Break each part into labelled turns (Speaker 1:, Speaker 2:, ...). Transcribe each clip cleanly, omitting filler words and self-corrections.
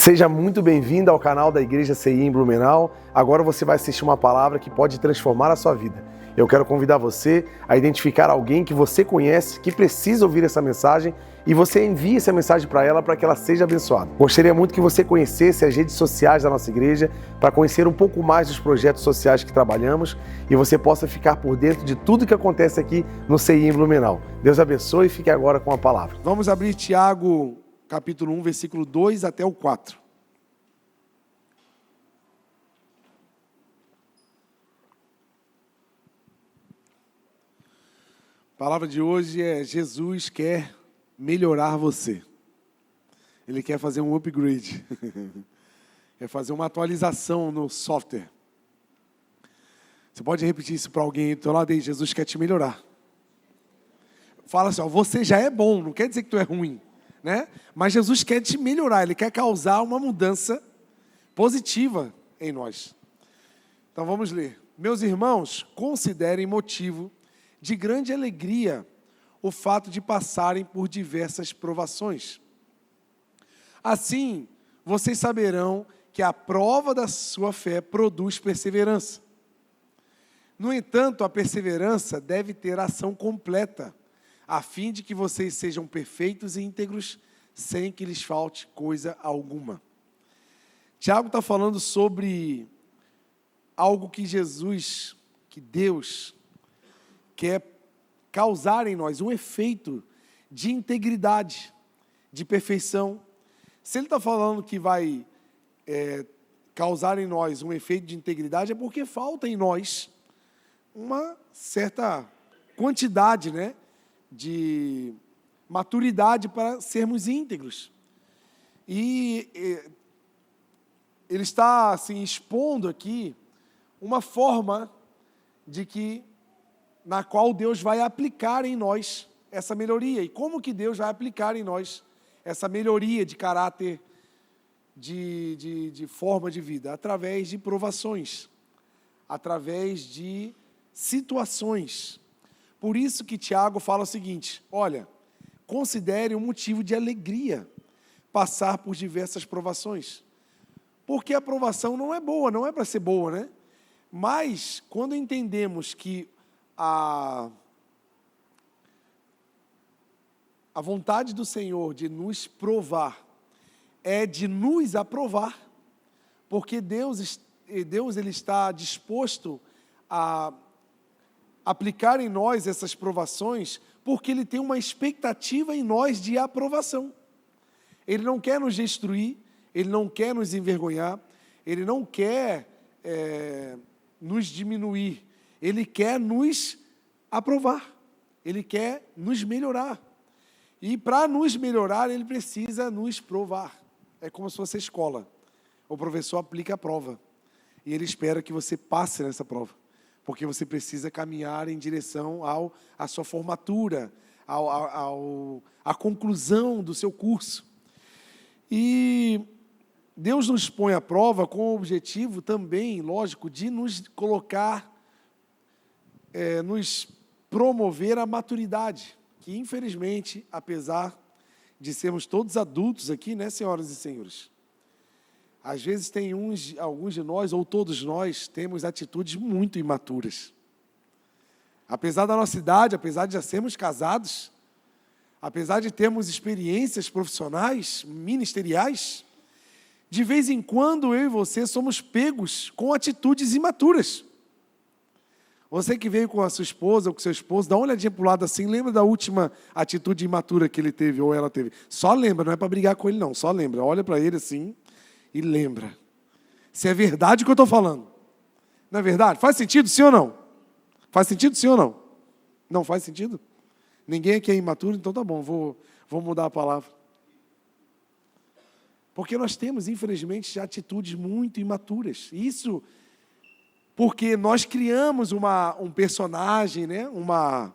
Speaker 1: Seja muito bem-vindo ao canal da Igreja CI em Blumenau. Agora você vai assistir uma palavra que pode transformar a sua vida. Eu quero convidar você a identificar alguém que você conhece, que precisa ouvir essa mensagem, e você envie essa mensagem para ela para que ela seja abençoada. Gostaria muito que você conhecesse as redes sociais da nossa igreja para conhecer um pouco mais dos projetos sociais que trabalhamos e você possa ficar por dentro de tudo que acontece aqui no CI em Blumenau. Deus abençoe e fique agora com a palavra.
Speaker 2: Vamos abrir Tiago, capítulo 1, versículo 2 até o 4. A palavra de hoje é: Jesus quer melhorar você. Ele quer fazer um upgrade. Quer fazer uma atualização no software. Você pode repetir isso para alguém do teu lado aí: Jesus quer te melhorar. Fala assim, ó, você já é bom, não quer dizer que tu é ruim, né? Mas Jesus quer te melhorar, Ele quer causar uma mudança positiva em nós. Então vamos ler. Meus irmãos, considerem motivo de grande alegria o fato de passarem por diversas provações. Assim, vocês saberão que a prova da sua fé produz perseverança. No entanto, a perseverança deve ter ação completa, a fim de que vocês sejam perfeitos e íntegros, sem que lhes falte coisa alguma. Tiago está falando sobre algo que Deus quer causar em nós, um efeito de integridade, de perfeição. Se ele está falando que vai causar em nós um efeito de integridade, é porque falta em nós uma certa quantidade, né, de maturidade para sermos íntegros. E ele está assim, expondo aqui uma forma na qual Deus vai aplicar em nós essa melhoria. E como que Deus vai aplicar em nós essa melhoria de caráter, de forma de vida? Através de provações, através de situações. Por isso que Tiago fala o seguinte: olha, considere um motivo de alegria passar por diversas provações. Porque a provação não é boa, não é para ser boa, né? Mas, quando entendemos que a vontade do Senhor de nos provar é de nos aprovar, porque Deus ele está disposto a aplicar em nós essas provações, porque Ele tem uma expectativa em nós de aprovação. Ele não quer nos destruir, Ele não quer nos envergonhar, Ele não quer nos diminuir, Ele quer nos aprovar, Ele quer nos melhorar. E para nos melhorar, Ele precisa nos provar. É como se fosse a escola. O professor aplica a prova e ele espera que você passe nessa prova, porque você precisa caminhar em direção à sua formatura, à conclusão do seu curso. E Deus nos põe à prova com o objetivo também, lógico, de nos colocar, nos promover a maturidade, que infelizmente, apesar de sermos todos adultos aqui, né, senhoras e senhores, às vezes tem alguns de nós, ou todos nós, temos atitudes muito imaturas. Apesar da nossa idade, apesar de já sermos casados, apesar de termos experiências profissionais, ministeriais, de vez em quando eu e você somos pegos com atitudes imaturas. Você que veio com a sua esposa ou com seu esposo, dá uma olhadinha para o lado assim, lembra da última atitude imatura que ele teve ou ela teve. Só lembra, não é para brigar com ele não, só lembra. Olha para ele assim e lembra. Se é verdade o que eu estou falando. Não é verdade? Faz sentido sim ou não? Faz sentido sim ou não? Não faz sentido? Ninguém aqui é imaturo, então tá bom, vou mudar a palavra. Porque nós temos, infelizmente, atitudes muito imaturas. Isso porque nós criamos um personagem, né? uma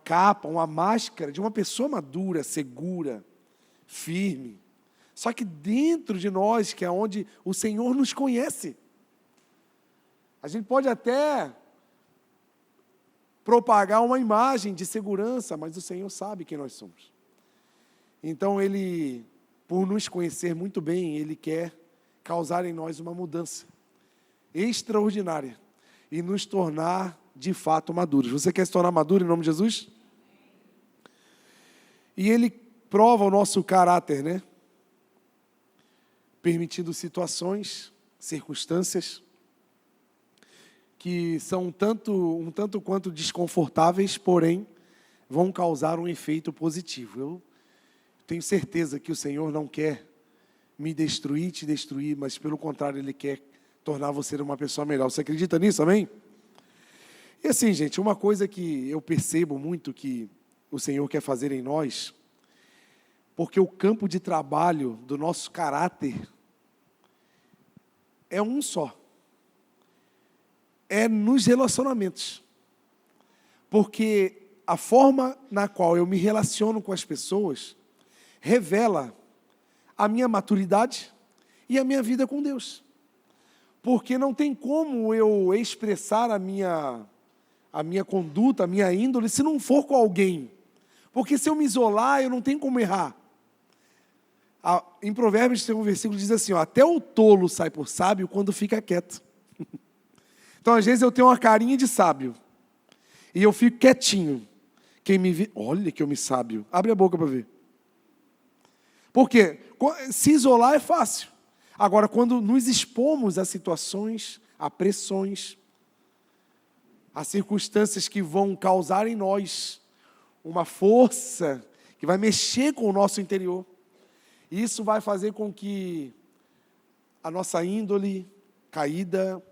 Speaker 2: capa, uma máscara de uma pessoa madura, segura, firme. Só que dentro de nós, que é onde o Senhor nos conhece, a gente pode até propagar uma imagem de segurança, mas o Senhor sabe quem nós somos. Então Ele por nos conhecer muito bem, Ele quer causar em nós uma mudança extraordinária e nos tornar, de fato, maduros. Você quer se tornar maduro em nome de Jesus? E Ele prova o nosso caráter, né? Permitindo situações, circunstâncias que são um tanto quanto desconfortáveis, porém vão causar um efeito positivo. Eu tenho certeza que o Senhor não quer me destruir, te destruir, mas pelo contrário, Ele quer tornar você uma pessoa melhor. Você acredita nisso, amém? E assim, gente, uma coisa que eu percebo muito que o Senhor quer fazer em nós, porque o campo de trabalho do nosso caráter é um só. É nos relacionamentos. Porque a forma na qual eu me relaciono com as pessoas revela a minha maturidade e a minha vida com Deus. Porque não tem como eu expressar a minha conduta, a minha índole, se não for com alguém. Porque se eu me isolar, eu não tenho como errar. Em Provérbios tem um versículo que diz assim, ó, até o tolo sai por sábio quando fica quieto. Então, às vezes, eu tenho uma carinha de sábio. E eu fico quietinho. Quem me vê, olha que eu me sábio. Abre a boca para ver. Por quê? Se isolar é fácil. Agora, quando nos expomos a situações, a pressões, a circunstâncias que vão causar em nós uma força que vai mexer com o nosso interior, isso vai fazer com que a nossa índole caída,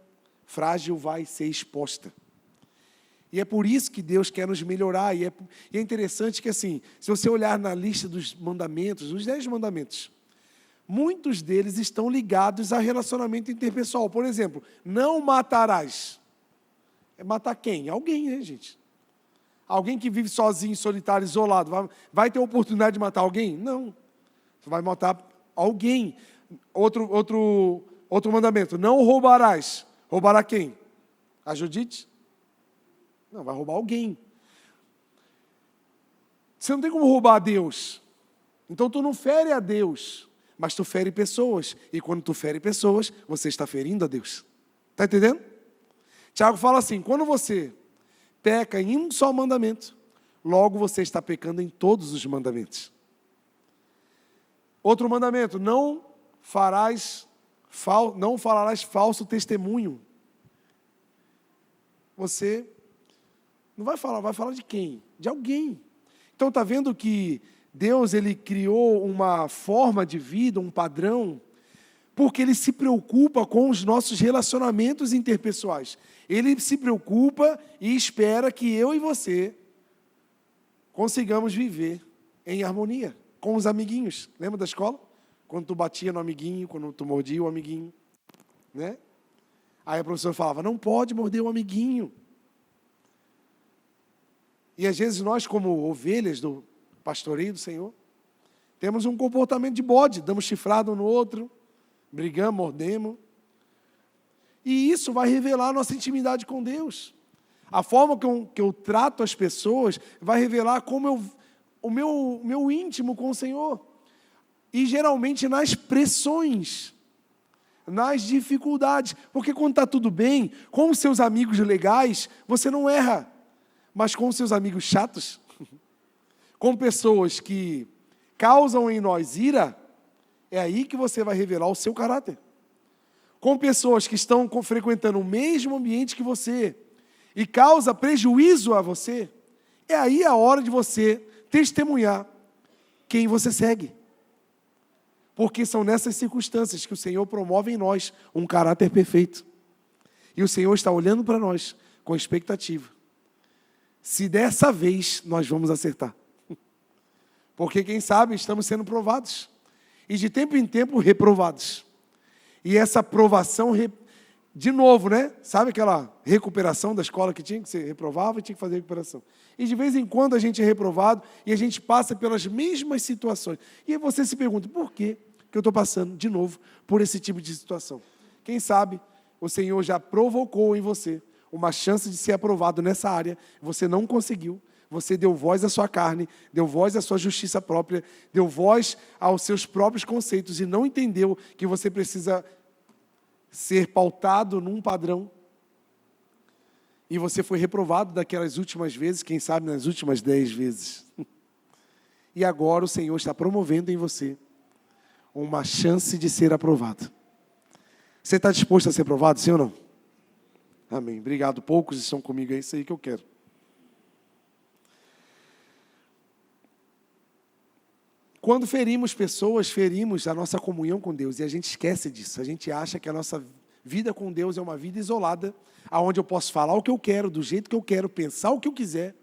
Speaker 2: frágil, vai ser exposta. E é por isso que Deus quer nos melhorar. E é interessante que, assim, se você olhar na lista dos mandamentos, os 10 mandamentos, muitos deles estão ligados a relacionamento interpessoal. Por exemplo, não matarás. É matar quem? Alguém, né, gente? Alguém que vive sozinho, solitário, isolado, vai ter oportunidade de matar alguém? Não. Você vai matar alguém. Outro mandamento, não roubarás. Roubará quem? A Judite? Não, vai roubar alguém. Você não tem como roubar a Deus. Então tu não fere a Deus, mas tu fere pessoas. E quando tu fere pessoas, você está ferindo a Deus. Está entendendo? Tiago fala assim, quando você peca em um só mandamento, logo você está pecando em todos os mandamentos. Outro mandamento, não falarás falso testemunho. Você não vai falar de quem? De alguém. Então está vendo que Deus ele criou uma forma de vida, um padrão, porque Ele se preocupa com os nossos relacionamentos interpessoais. Ele se preocupa e espera que eu e você consigamos viver em harmonia com os amiguinhos. Lembra da escola? Quando tu batia no amiguinho, quando tu mordia o amiguinho, né? Aí a professora falava, não pode morder o amiguinho. E às vezes nós, como ovelhas do pastoreio do Senhor, temos um comportamento de bode, damos chifrada um no outro, brigamos, mordemos. E isso vai revelar a nossa intimidade com Deus. A forma que eu trato as pessoas vai revelar como o meu íntimo com o Senhor. E geralmente nas pressões, nas dificuldades. Porque quando está tudo bem, com os seus amigos legais, você não erra. Mas com os seus amigos chatos, com pessoas que causam em nós ira, é aí que você vai revelar o seu caráter. Com pessoas que estão frequentando o mesmo ambiente que você e causa prejuízo a você, é aí a hora de você testemunhar quem você segue. Porque são nessas circunstâncias que o Senhor promove em nós um caráter perfeito. E o Senhor está olhando para nós com expectativa. Se dessa vez nós vamos acertar. Porque, quem sabe, estamos sendo provados. E de tempo em tempo reprovados. E essa provação, de novo, né? Sabe aquela recuperação da escola que tinha que ser reprovava e tinha que fazer recuperação. E de vez em quando a gente é reprovado e a gente passa pelas mesmas situações. E aí você se pergunta, por que eu estou passando de novo por esse tipo de situação? Quem sabe o Senhor já provocou em você uma chance de ser aprovado nessa área, você não conseguiu, Você deu voz à sua carne, deu voz à sua justiça própria, deu voz aos seus próprios conceitos e não entendeu que você precisa ser pautado num padrão. E você foi reprovado daquelas últimas vezes, quem sabe nas últimas 10 vezes. E agora o Senhor está promovendo em você uma chance de ser aprovado. Você está disposto a ser aprovado, sim ou não? Amém. Obrigado. Poucos estão comigo, é isso aí que eu quero. Quando ferimos pessoas, ferimos a nossa comunhão com Deus. E a gente esquece disso. A gente acha que a nossa vida com Deus é uma vida isolada, onde eu posso falar o que eu quero, do jeito que eu quero, pensar o que eu quiser.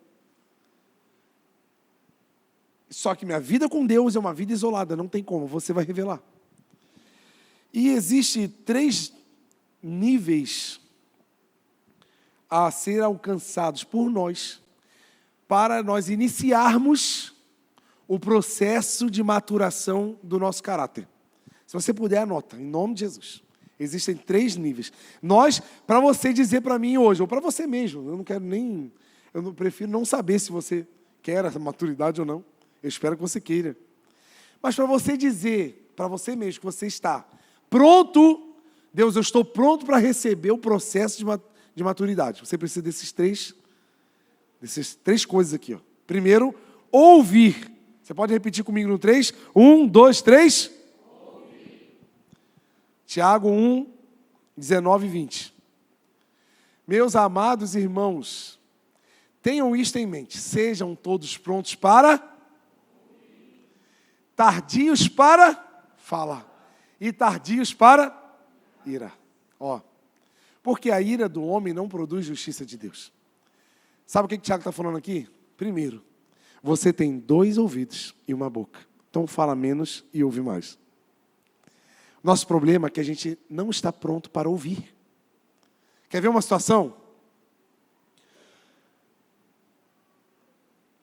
Speaker 2: Só que minha vida com Deus é uma vida isolada. Não tem como, você vai revelar. E existe 3 níveis a ser alcançados por nós, para nós iniciarmos o processo de maturação do nosso caráter. Se você puder, anota, em nome de Jesus. Existem 3 níveis. Para você dizer para mim hoje, ou para você mesmo, eu prefiro não saber se você quer essa maturidade ou não. Eu espero que você queira. Mas para você dizer, para você mesmo, que você está pronto, Deus, eu estou pronto para receber o processo de maturidade. Você precisa dessas três coisas aqui. Ó. Primeiro, ouvir. Você pode repetir comigo no 3? 1, 2, 3. Tiago 1, 19 e 20. Meus amados irmãos, tenham isto em mente. Sejam todos prontos para... tardios para falar. E tardios para ira. Ó. Porque a ira do homem não produz justiça de Deus. Sabe o que o Tiago está falando aqui? Primeiro, você tem 2 ouvidos e uma boca. Então fala menos e ouve mais. Nosso problema é que a gente não está pronto para ouvir. Quer ver uma situação?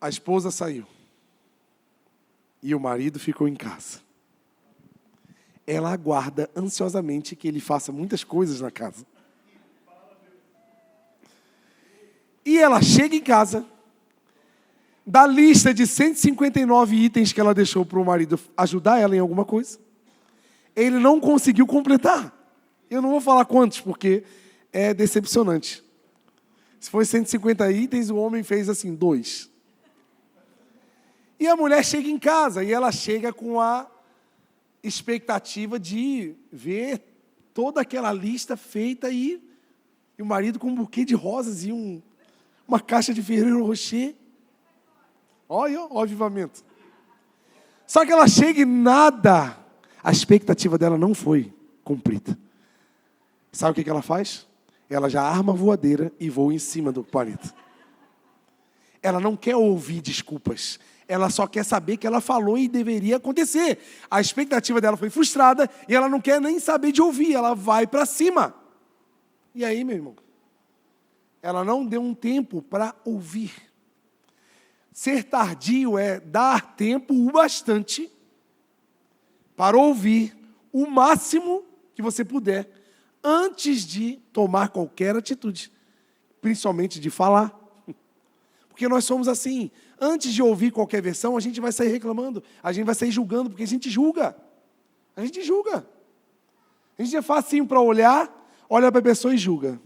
Speaker 2: A esposa saiu. E o marido ficou em casa. Ela aguarda ansiosamente que ele faça muitas coisas na casa. E ela chega em casa, da lista de 159 itens que ela deixou para o marido ajudar ela em alguma coisa, ele não conseguiu completar. Eu não vou falar quantos, porque é decepcionante. Se foi 150 itens, o homem fez assim, 2. E a mulher chega em casa, e ela chega com a expectativa de ver toda aquela lista feita e o marido com um buquê de rosas e uma caixa de Ferrero Rocher. Olha o avivamento. Só que ela chega e nada, a expectativa dela não foi cumprida. Sabe o que ela faz? Ela já arma a voadeira e voa em cima do marido. Ela não quer ouvir desculpas. Ela só quer saber que ela falou e deveria acontecer. A expectativa dela foi frustrada e ela não quer nem saber de ouvir. Ela vai para cima. E aí, meu irmão? Ela não deu um tempo para ouvir. Ser tardio é dar tempo o bastante para ouvir o máximo que você puder antes de tomar qualquer atitude, principalmente de falar. Porque nós somos assim, antes de ouvir qualquer versão, a gente vai sair reclamando, a gente vai sair julgando, porque a gente julga. A gente julga. A gente é facinho para olha para a pessoa e julga.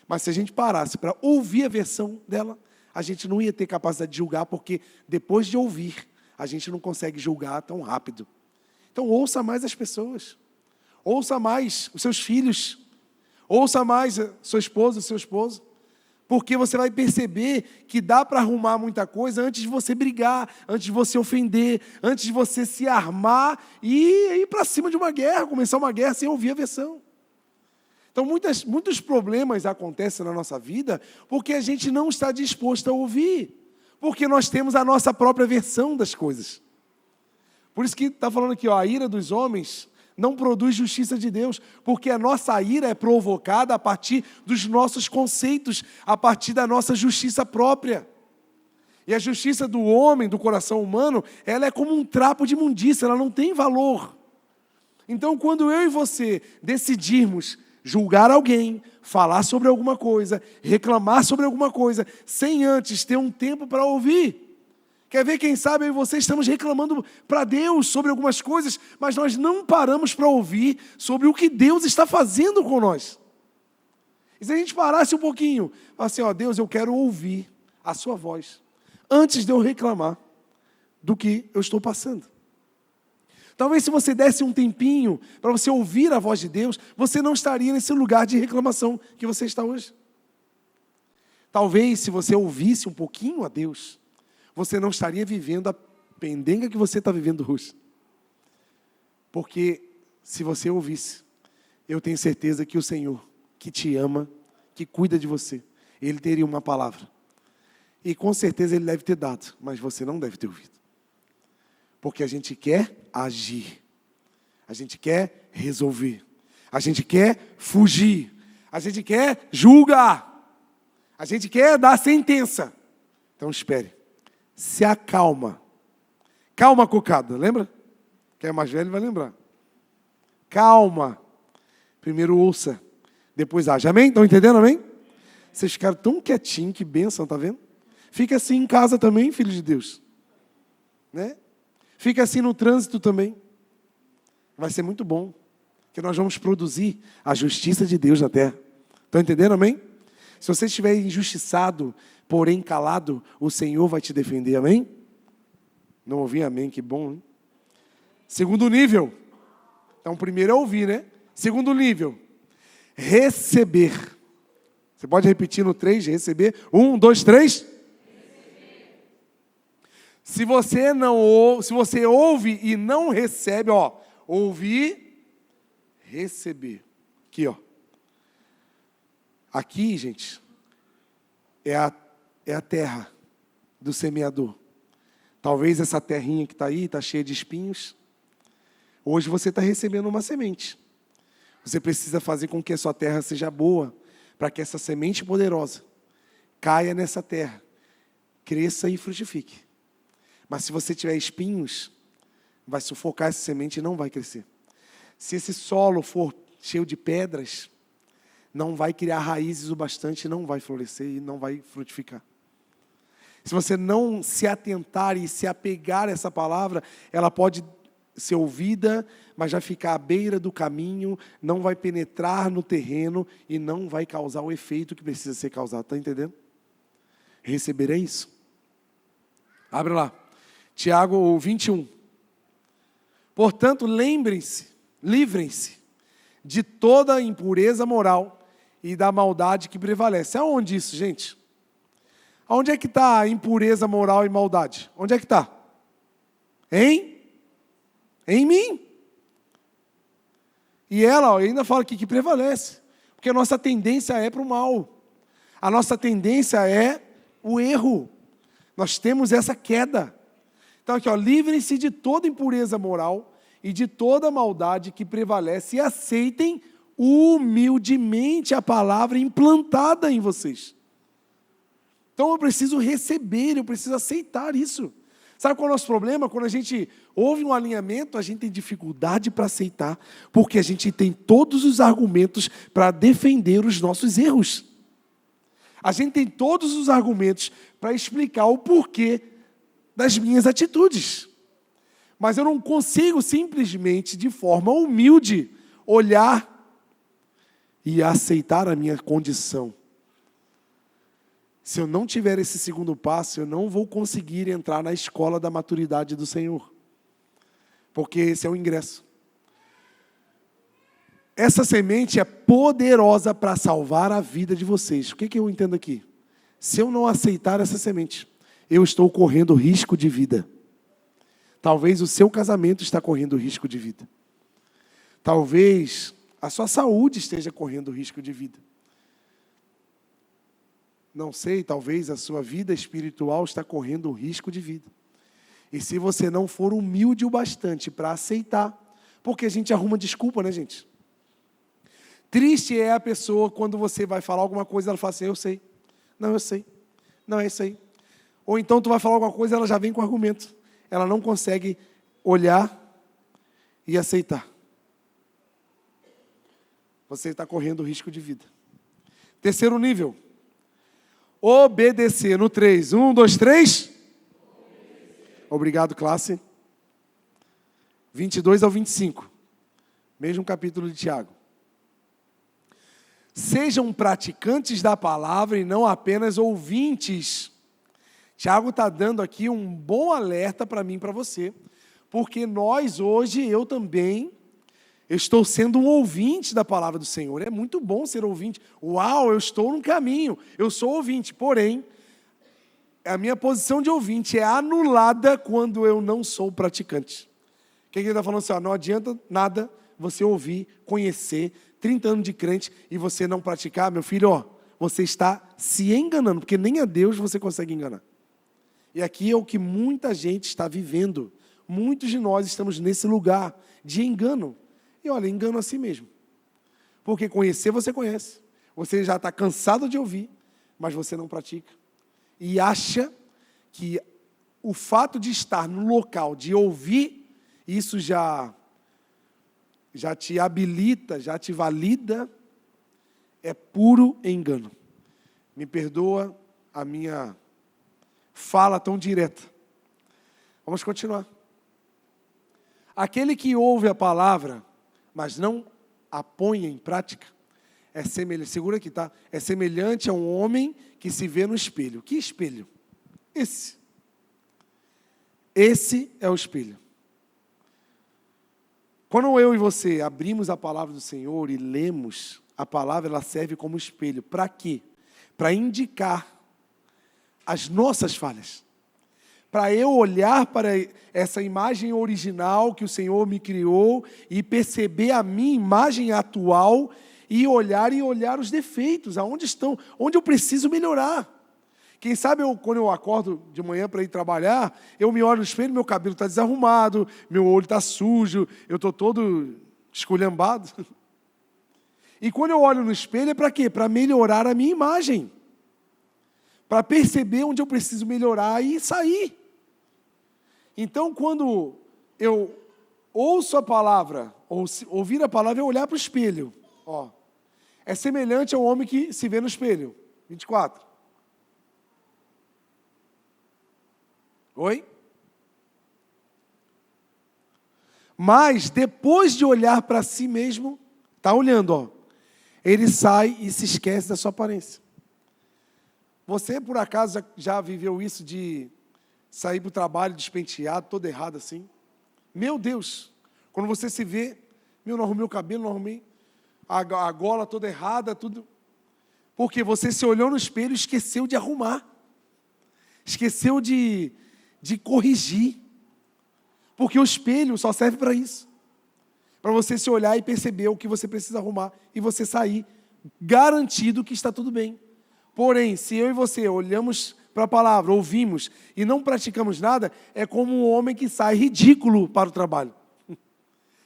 Speaker 2: Mas se a gente parasse para ouvir a versão dela, a gente não ia ter capacidade de julgar, porque depois de ouvir, a gente não consegue julgar tão rápido. Então ouça mais as pessoas. Ouça mais os seus filhos. Ouça mais a sua esposa, o seu esposo. Porque você vai perceber que dá para arrumar muita coisa antes de você brigar, antes de você ofender, antes de você se armar e ir para cima de uma guerra, começar uma guerra sem ouvir a versão. Então, muitos problemas acontecem na nossa vida porque a gente não está disposto a ouvir, porque nós temos a nossa própria versão das coisas. Por isso que está falando aqui, a ira dos homens não produz justiça de Deus, porque a nossa ira é provocada a partir dos nossos conceitos, a partir da nossa justiça própria. E a justiça do homem, do coração humano, ela é como um trapo de imundícia, ela não tem valor. Então, quando eu e você decidirmos julgar alguém, falar sobre alguma coisa, reclamar sobre alguma coisa, sem antes ter um tempo para ouvir. Quer ver, quem sabe eu e você estamos reclamando para Deus sobre algumas coisas, mas nós não paramos para ouvir sobre o que Deus está fazendo com nós. E se a gente parasse um pouquinho, assim, ó, Deus, eu quero ouvir a sua voz, antes de eu reclamar do que eu estou passando. Talvez se você desse um tempinho para você ouvir a voz de Deus, você não estaria nesse lugar de reclamação que você está hoje. Talvez se você ouvisse um pouquinho a Deus, você não estaria vivendo a pendenga que você está vivendo hoje. Porque se você ouvisse, eu tenho certeza que o Senhor, que te ama, que cuida de você, Ele teria uma palavra. E com certeza Ele deve ter dado, mas você não deve ter ouvido. Porque a gente quer agir, a gente quer resolver, a gente quer fugir, a gente quer julgar, a gente quer dar sentença. Então espere, se acalma. Calma, cocada, lembra? Quem é mais velho vai lembrar. Calma. Primeiro ouça, depois age. Amém? Estão entendendo, amém? Vocês ficaram tão quietinhos, que bênção, tá vendo? Fica assim em casa também, filho de Deus. Né? Fica assim no trânsito também. Vai ser muito bom. Que nós vamos produzir a justiça de Deus na terra. Estão entendendo, amém? Se você estiver injustiçado, porém calado, o Senhor vai te defender, amém? Não ouvi amém, que bom, hein? Segundo nível. Então, primeiro é ouvir, né? Segundo nível, receber. Você pode repetir no 3, receber. 1, 2, 3. Se você ouve e não recebe, ó, ouvir, receber. Aqui, ó. Aqui, gente, é a terra do semeador. Talvez essa terrinha que está aí, está cheia de espinhos. Hoje você está recebendo uma semente. Você precisa fazer com que a sua terra seja boa, para que essa semente poderosa caia nessa terra, cresça e frutifique. Mas se você tiver espinhos, vai sufocar essa semente e não vai crescer. Se esse solo for cheio de pedras, não vai criar raízes o bastante, não vai florescer e não vai frutificar. Se você não se atentar e se apegar a essa palavra, ela pode ser ouvida, mas vai ficar à beira do caminho, não vai penetrar no terreno e não vai causar o efeito que precisa ser causado. Está entendendo? Receber é isso. Abre lá. Tiago 21. Portanto, livrem-se de toda impureza moral e da maldade que prevalece. Aonde isso, gente? Aonde é que está a impureza moral e maldade? Onde é que está? Em mim. E ela ainda fala aqui que prevalece. Porque a nossa tendência é para o mal. A nossa tendência é o erro. Nós temos essa queda. Então aqui, ó, livrem-se de toda impureza moral e de toda maldade que prevalece e aceitem humildemente a palavra implantada em vocês. Então eu preciso receber, eu preciso aceitar isso. Sabe qual é o nosso problema? Quando a gente ouve um alinhamento, a gente tem dificuldade para aceitar, porque a gente tem todos os argumentos para defender os nossos erros. A gente tem todos os argumentos para explicar o porquê das minhas atitudes. Mas eu não consigo simplesmente, de forma humilde, olhar e aceitar a minha condição. Se eu não tiver esse segundo passo, eu não vou conseguir entrar na escola da maturidade do Senhor. Porque esse é o ingresso. Essa semente é poderosa para salvar a vida de vocês. O que eu entendo aqui? Se eu não aceitar essa semente, eu estou correndo risco de vida. Talvez o seu casamento está correndo risco de vida. Talvez a sua saúde esteja correndo risco de vida. Não sei, talvez a sua vida espiritual está correndo risco de vida. E se você não for humilde o bastante para aceitar, porque a gente arruma desculpa, né, gente? Triste é a pessoa quando você vai falar alguma coisa, ela fala assim, eu sei. Não, eu sei. Não, é isso aí. Ou então tu vai falar alguma coisa, ela já vem com argumento. Ela não consegue olhar e aceitar. você está correndo risco de vida. Terceiro nível, obedecer. No 3, 1, 2, 3. Obrigado, classe. 22 ao 25, mesmo capítulo de Tiago. Sejam praticantes da palavra e não apenas ouvintes. Tiago está dando aqui um bom alerta para mim e para você, porque nós hoje, eu também, estou sendo um ouvinte da palavra do Senhor. É muito bom ser ouvinte. Uau, eu estou no caminho, eu sou ouvinte. Porém, a minha posição de ouvinte é anulada quando eu não sou praticante. O que ele está falando assim? Ó, não adianta nada você ouvir, conhecer, 30 anos de crente e você não praticar, meu filho, ó, você está se enganando, porque nem a Deus você consegue enganar. E aqui é o que muita gente está vivendo. Muitos de nós estamos nesse lugar de engano. E olha, engano a si mesmo. Porque conhecer você conhece. Você já está cansado de ouvir, mas você não pratica. E acha que o fato de estar no local, de ouvir, isso já te habilita, já te valida, é puro engano. Me perdoa a minha fala tão direta. Vamos continuar. Aquele que ouve a palavra, mas não a põe em prática, é semelhante, segura aqui, tá? É semelhante a um homem que se vê no espelho. Que espelho? Esse é o espelho. Quando eu e você abrimos a palavra do Senhor e lemos, a palavra ela serve como espelho. Para quê? Para indicar as nossas falhas. Para eu olhar para essa imagem original que o Senhor me criou e perceber a minha imagem atual e olhar os defeitos, aonde estão, onde eu preciso melhorar. Quem sabe quando eu acordo de manhã para ir trabalhar, eu me olho no espelho, meu cabelo está desarrumado, meu olho está sujo, eu estou todo esculhambado. E quando eu olho no espelho é para quê? Para melhorar a minha imagem. Para perceber onde eu preciso melhorar e sair. Então, quando eu ouço a palavra, ou ouvir a palavra, é olhar para o espelho. Ó, é semelhante ao homem que se vê no espelho. 24. Oi? Mas, depois de olhar para si mesmo, está olhando, ó, ele sai e se esquece da sua aparência. Você, por acaso, já viveu isso de sair para o trabalho despenteado, todo errado assim? Meu Deus! Quando você se vê, não arrumei o cabelo, não arrumei a gola toda errada, tudo. Porque você se olhou no espelho e esqueceu de arrumar. Esqueceu de corrigir. Porque o espelho só serve para isso. Para você se olhar e perceber o que você precisa arrumar e você sair garantido que está tudo bem. Porém, se eu e você olhamos para a palavra, ouvimos e não praticamos nada, é como um homem que sai ridículo para o trabalho.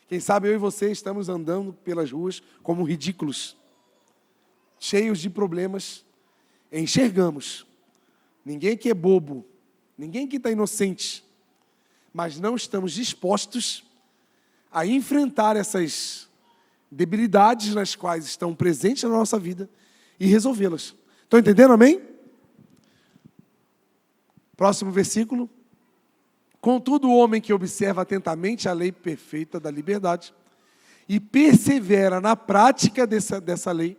Speaker 2: Quem sabe eu e você estamos andando pelas ruas como ridículos, cheios de problemas, enxergamos. Ninguém que é bobo, ninguém que está inocente, mas não estamos dispostos a enfrentar essas debilidades nas quais estão presentes na nossa vida e resolvê-las. Estão entendendo, amém? Próximo versículo. Contudo, o homem que observa atentamente a lei perfeita da liberdade e persevera na prática dessa lei,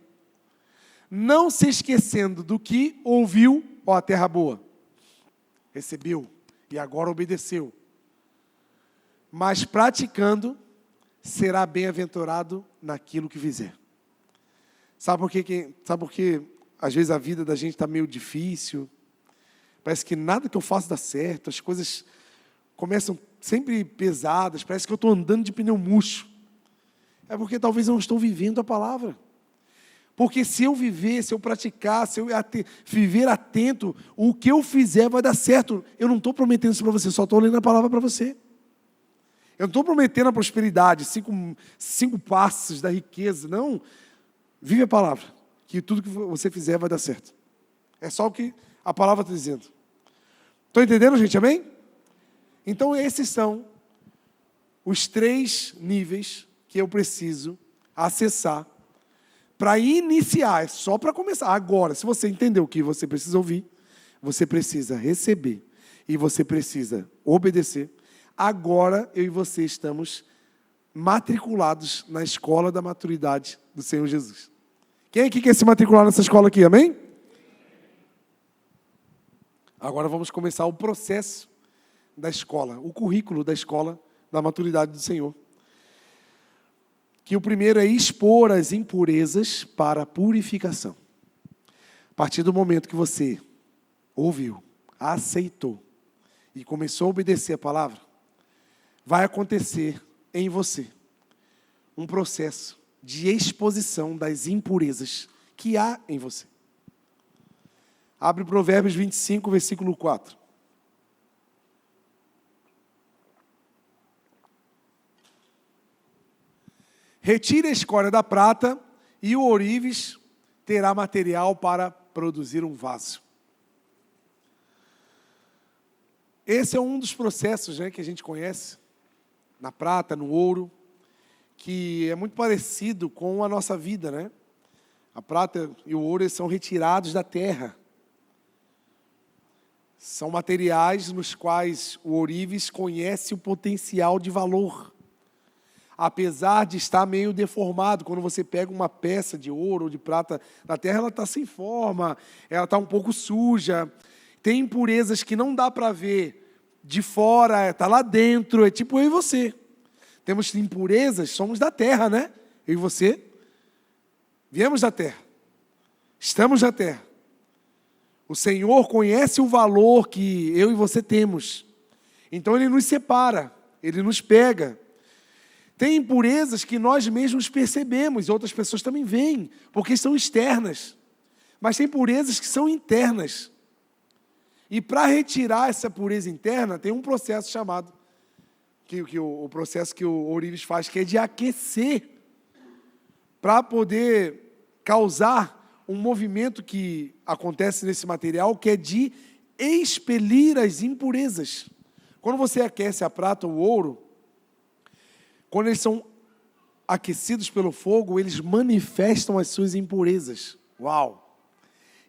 Speaker 2: não se esquecendo do que ouviu, ó, a terra boa, recebeu e agora obedeceu, mas praticando, será bem-aventurado naquilo que fizer. Sabe por quê? Às vezes a vida da gente está meio difícil, parece que nada que eu faço dá certo, as coisas começam sempre pesadas, parece que eu estou andando de pneu murcho. É porque talvez eu não estou vivendo a palavra. Porque se eu viver, se eu praticar, se eu viver atento, o que eu fizer vai dar certo. Eu não estou prometendo isso para você, só estou lendo a palavra para você. Eu não estou prometendo a prosperidade, cinco passos da riqueza, não. Vive a palavra, que tudo que você fizer vai dar certo. É só o que a palavra está dizendo. Estão entendendo, gente? Amém? Então, esses são os 3 níveis que eu preciso acessar para iniciar, é só para começar. Agora, se você entendeu o que você precisa ouvir, você precisa receber e você precisa obedecer, agora eu e você estamos matriculados na escola da maturidade do Senhor Jesus. Quem aqui quer se matricular nessa escola aqui, amém? Agora vamos começar o processo da escola, o currículo da escola da maturidade do Senhor. Que o primeiro é expor as impurezas para a purificação. A partir do momento que você ouviu, aceitou e começou a obedecer a palavra, vai acontecer em você um processo de exposição das impurezas que há em você. Abre Provérbios 25, versículo 4. Retire a escória da prata e o ourives terá material para produzir um vaso. Esse é um dos processos, que a gente conhece, na prata, no ouro, que é muito parecido com a nossa vida, A prata e o ouro eles são retirados da terra. São materiais nos quais o ourives conhece o potencial de valor. Apesar de estar meio deformado, quando você pega uma peça de ouro ou de prata da terra, ela está sem forma, ela está um pouco suja, tem impurezas que não dá para ver de fora, está lá dentro, é tipo eu e você. Temos impurezas, somos da terra, Eu e você, viemos da terra, estamos na terra. O Senhor conhece o valor que eu e você temos, então Ele nos separa, Ele nos pega. Tem impurezas que nós mesmos percebemos, outras pessoas também veem, porque são externas. Mas tem impurezas que são internas. E para retirar essa pureza interna, tem um processo chamado, o processo que o ourives faz, que é de aquecer, para poder causar um movimento que acontece nesse material, que é de expelir as impurezas. Quando você aquece a prata ou o ouro, quando eles são aquecidos pelo fogo, eles manifestam as suas impurezas. Uau!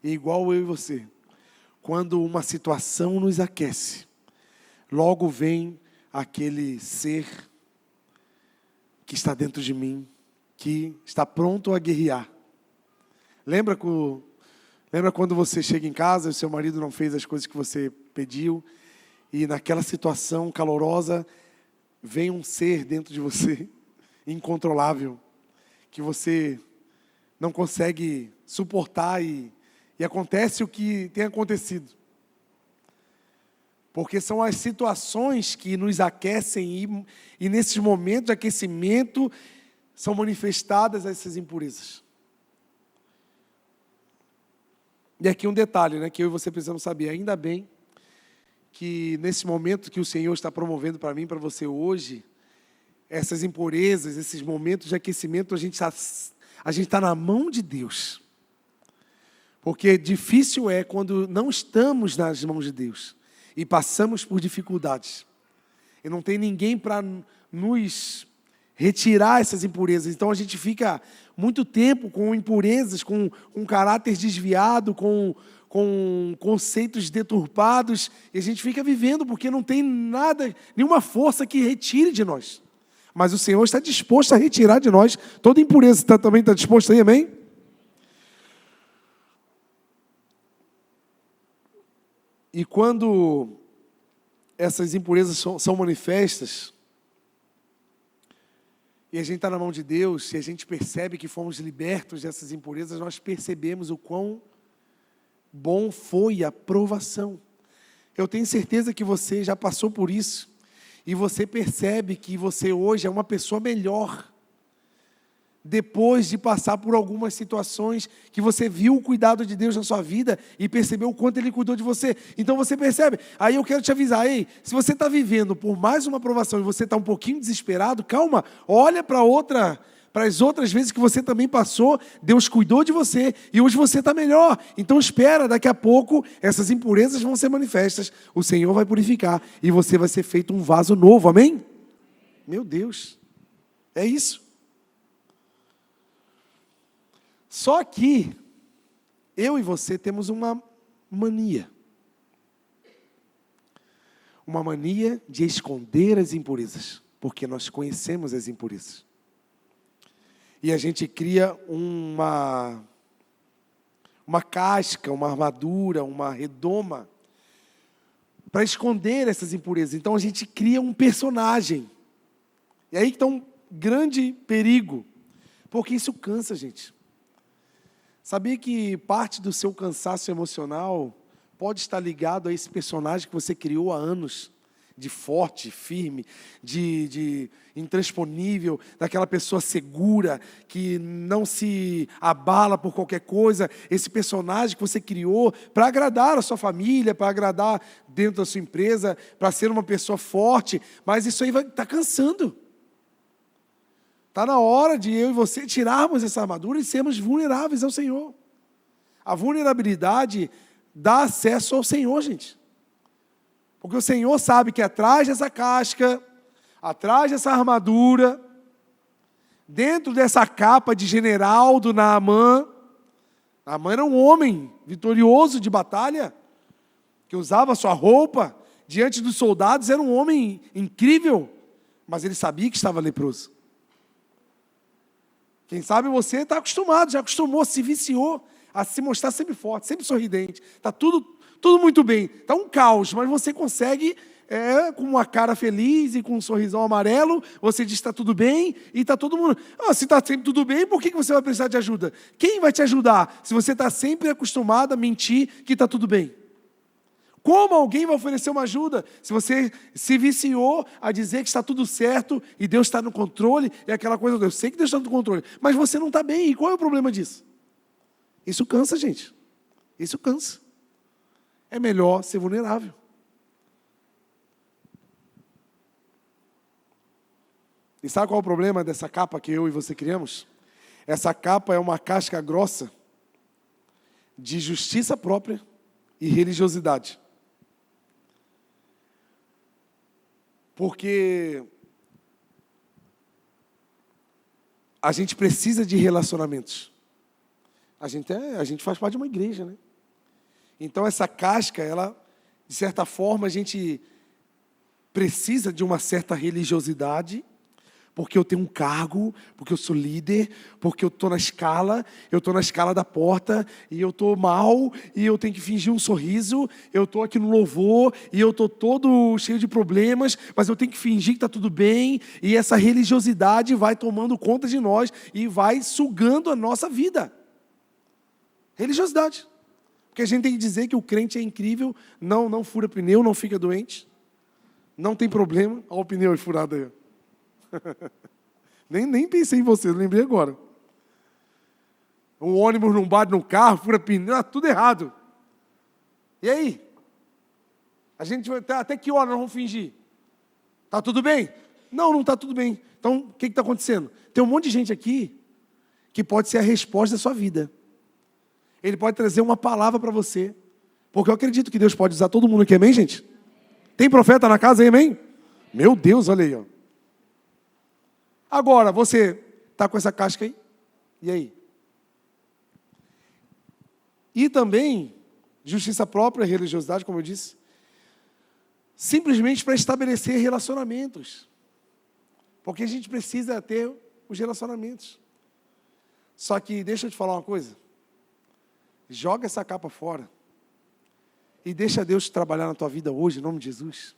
Speaker 2: E igual eu e você, quando uma situação nos aquece, logo vem aquele ser que está dentro de mim, que está pronto a guerrear. Lembra quando você chega em casa e o seu marido não fez as coisas que você pediu, e naquela situação calorosa, vem um ser dentro de você, incontrolável, que você não consegue suportar e acontece o que tem acontecido. Porque são as situações que nos aquecem e nesses momentos de aquecimento são manifestadas essas impurezas. E aqui um detalhe, que eu e você precisamos saber, ainda bem que nesse momento que o Senhor está promovendo para mim e para você hoje, essas impurezas, esses momentos de aquecimento, a gente está na mão de Deus. Porque difícil é quando não estamos nas mãos de Deus e passamos por dificuldades. E não tem ninguém para nos retirar essas impurezas. Então a gente fica muito tempo com impurezas, com um caráter desviado, com conceitos deturpados, e a gente fica vivendo porque não tem nada, nenhuma força que retire de nós. Mas o Senhor está disposto a retirar de nós toda impureza. Também está disposto aí, amém? E quando essas impurezas são manifestas, e a gente está na mão de Deus, e a gente percebe que fomos libertos dessas impurezas, nós percebemos o quão bom foi a provação. Eu tenho certeza que você já passou por isso, e você percebe que você hoje é uma pessoa melhor, depois de passar por algumas situações que você viu o cuidado de Deus na sua vida e percebeu o quanto Ele cuidou de você. Então você percebe. Aí eu quero te avisar, se você está vivendo por mais uma provação e você está um pouquinho desesperado, calma, olha para as outras vezes que você também passou, Deus cuidou de você e hoje você está melhor. Então espera, daqui a pouco essas impurezas vão ser manifestas, o Senhor vai purificar e você vai ser feito um vaso novo, amém? Meu Deus, é isso. Só que eu e você temos uma mania. Uma mania de esconder as impurezas, porque nós conhecemos as impurezas. E a gente cria uma casca, uma armadura, uma redoma, para esconder essas impurezas. Então a gente cria um personagem. E aí que está um grande perigo, porque isso cansa, gente. Sabia que parte do seu cansaço emocional pode estar ligado a esse personagem que você criou há anos, de forte, firme, de intransponível, daquela pessoa segura, que não se abala por qualquer coisa, esse personagem que você criou para agradar a sua família, para agradar dentro da sua empresa, para ser uma pessoa forte, mas isso aí está cansando. Está na hora de eu e você tirarmos essa armadura e sermos vulneráveis ao Senhor. A vulnerabilidade dá acesso ao Senhor, gente. Porque o Senhor sabe que atrás dessa casca, atrás dessa armadura, dentro dessa capa de general do Naamã era um homem vitorioso de batalha, que usava a sua roupa diante dos soldados, era um homem incrível, mas ele sabia que estava leproso. Quem sabe você está acostumado, já acostumou, se viciou a se mostrar sempre forte, sempre sorridente. Está tudo muito bem. Está um caos, mas você consegue, com uma cara feliz e com um sorrisão amarelo, você diz que está tudo bem e está todo mundo... se está sempre tudo bem, por que você vai precisar de ajuda? Quem vai te ajudar se você está sempre acostumado a mentir que está tudo bem? Como alguém vai oferecer uma ajuda se você se viciou a dizer que está tudo certo e Deus está no controle? É aquela coisa, eu sei que Deus está no controle, mas você não está bem. E qual é o problema disso? Isso cansa, gente. Isso cansa. É melhor ser vulnerável. E sabe qual é o problema dessa capa que eu e você criamos? Essa capa é uma casca grossa de justiça própria e religiosidade. Porque a gente precisa de relacionamentos. A gente faz parte de uma igreja, né? Então essa casca, ela, de certa forma, a gente precisa de uma certa religiosidade, porque eu tenho um cargo, porque eu sou líder, porque eu estou na escala da porta, e eu estou mal, e eu tenho que fingir um sorriso, eu estou aqui no louvor, e eu estou todo cheio de problemas, mas eu tenho que fingir que está tudo bem, e essa religiosidade vai tomando conta de nós, e vai sugando a nossa vida. Religiosidade. Porque a gente tem que dizer que o crente é incrível, não fura pneu, não fica doente, não tem problema. Olha o pneu aí furado aí. nem pensei em você, lembrei agora. Um ônibus não bate no carro, fura pneu, tudo errado. E aí? A gente vai até que hora nós vamos fingir? Está tudo bem? Não está tudo bem. Então, o que está acontecendo? Tem um monte de gente aqui que pode ser a resposta da sua vida. Ele pode trazer uma palavra para você. Porque eu acredito que Deus pode usar todo mundo aqui, amém, gente? Tem profeta na casa aí, amém? Meu Deus, olha aí, ó. Agora, você está com essa casca aí? E aí? E também, justiça própria, religiosidade, como eu disse, simplesmente para estabelecer relacionamentos. Porque a gente precisa ter os relacionamentos. Só que, deixa eu te falar uma coisa. Joga essa capa fora e deixa Deus trabalhar na tua vida hoje, em nome de Jesus.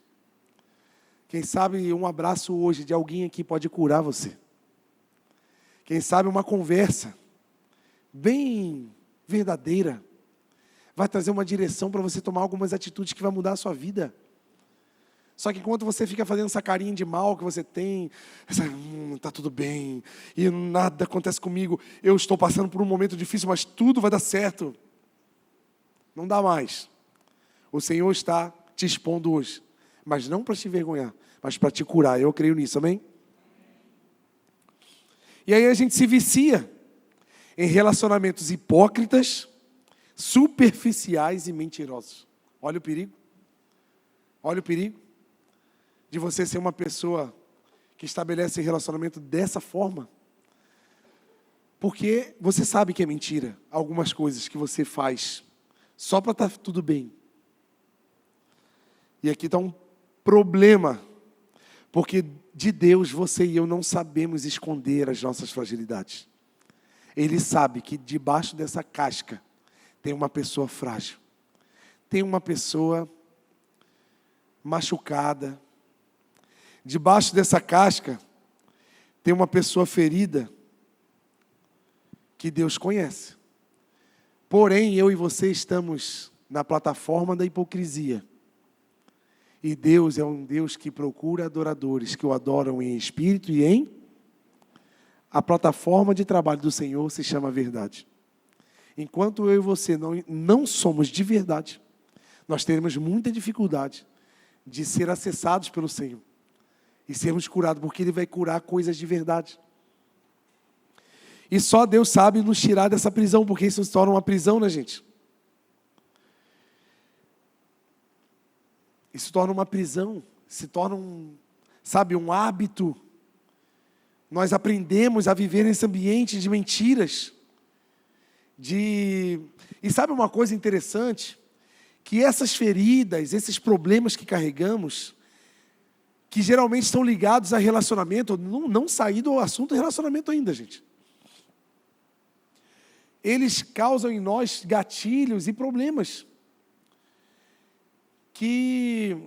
Speaker 2: Quem sabe um abraço hoje de alguém aqui pode curar você. Quem sabe uma conversa bem verdadeira vai trazer uma direção para você tomar algumas atitudes que vai mudar a sua vida. Só que enquanto você fica fazendo essa carinha de mal que você tem, está tudo bem, e nada acontece comigo, eu estou passando por um momento difícil, mas tudo vai dar certo. Não dá mais. O Senhor está te expondo hoje, mas não para te envergonhar, mas para te curar. Eu creio nisso, amém? E aí a gente se vicia em relacionamentos hipócritas, superficiais e mentirosos. Olha o perigo. Olha o perigo de você ser uma pessoa que estabelece relacionamento dessa forma. Porque você sabe que é mentira algumas coisas que você faz só para estar tudo bem. E aqui está um problema, porque de Deus você e eu não sabemos esconder as nossas fragilidades. Ele sabe que debaixo dessa casca tem uma pessoa frágil, tem uma pessoa machucada. Debaixo dessa casca tem uma pessoa ferida que Deus conhece. Porém, eu e você estamos na plataforma da hipocrisia. E Deus é um Deus que procura adoradores que o adoram em espírito e em... A plataforma de trabalho do Senhor se chama verdade. Enquanto eu e você não somos de verdade, nós teremos muita dificuldade de ser acessados pelo Senhor e sermos curados, porque Ele vai curar coisas de verdade. E só Deus sabe nos tirar dessa prisão, porque isso se torna uma prisão, né, gente? Isso se torna uma prisão, se torna um hábito. Nós aprendemos a viver nesse ambiente de mentiras. E sabe uma coisa interessante? Que essas feridas, esses problemas que carregamos, que geralmente estão ligados a relacionamento, não saí do assunto relacionamento ainda, gente. Eles causam em nós gatilhos e problemas que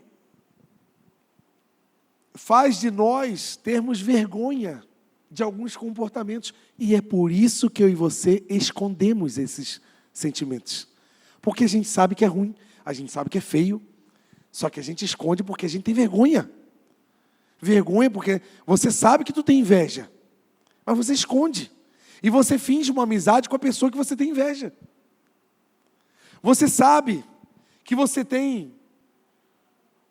Speaker 2: faz de nós termos vergonha de alguns comportamentos. E é por isso que eu e você escondemos esses sentimentos. Porque a gente sabe que é ruim, a gente sabe que é feio, só que a gente esconde porque a gente tem vergonha. Vergonha porque você sabe que tu tem inveja, mas você esconde. E você finge uma amizade com a pessoa que você tem inveja. Você sabe que você tem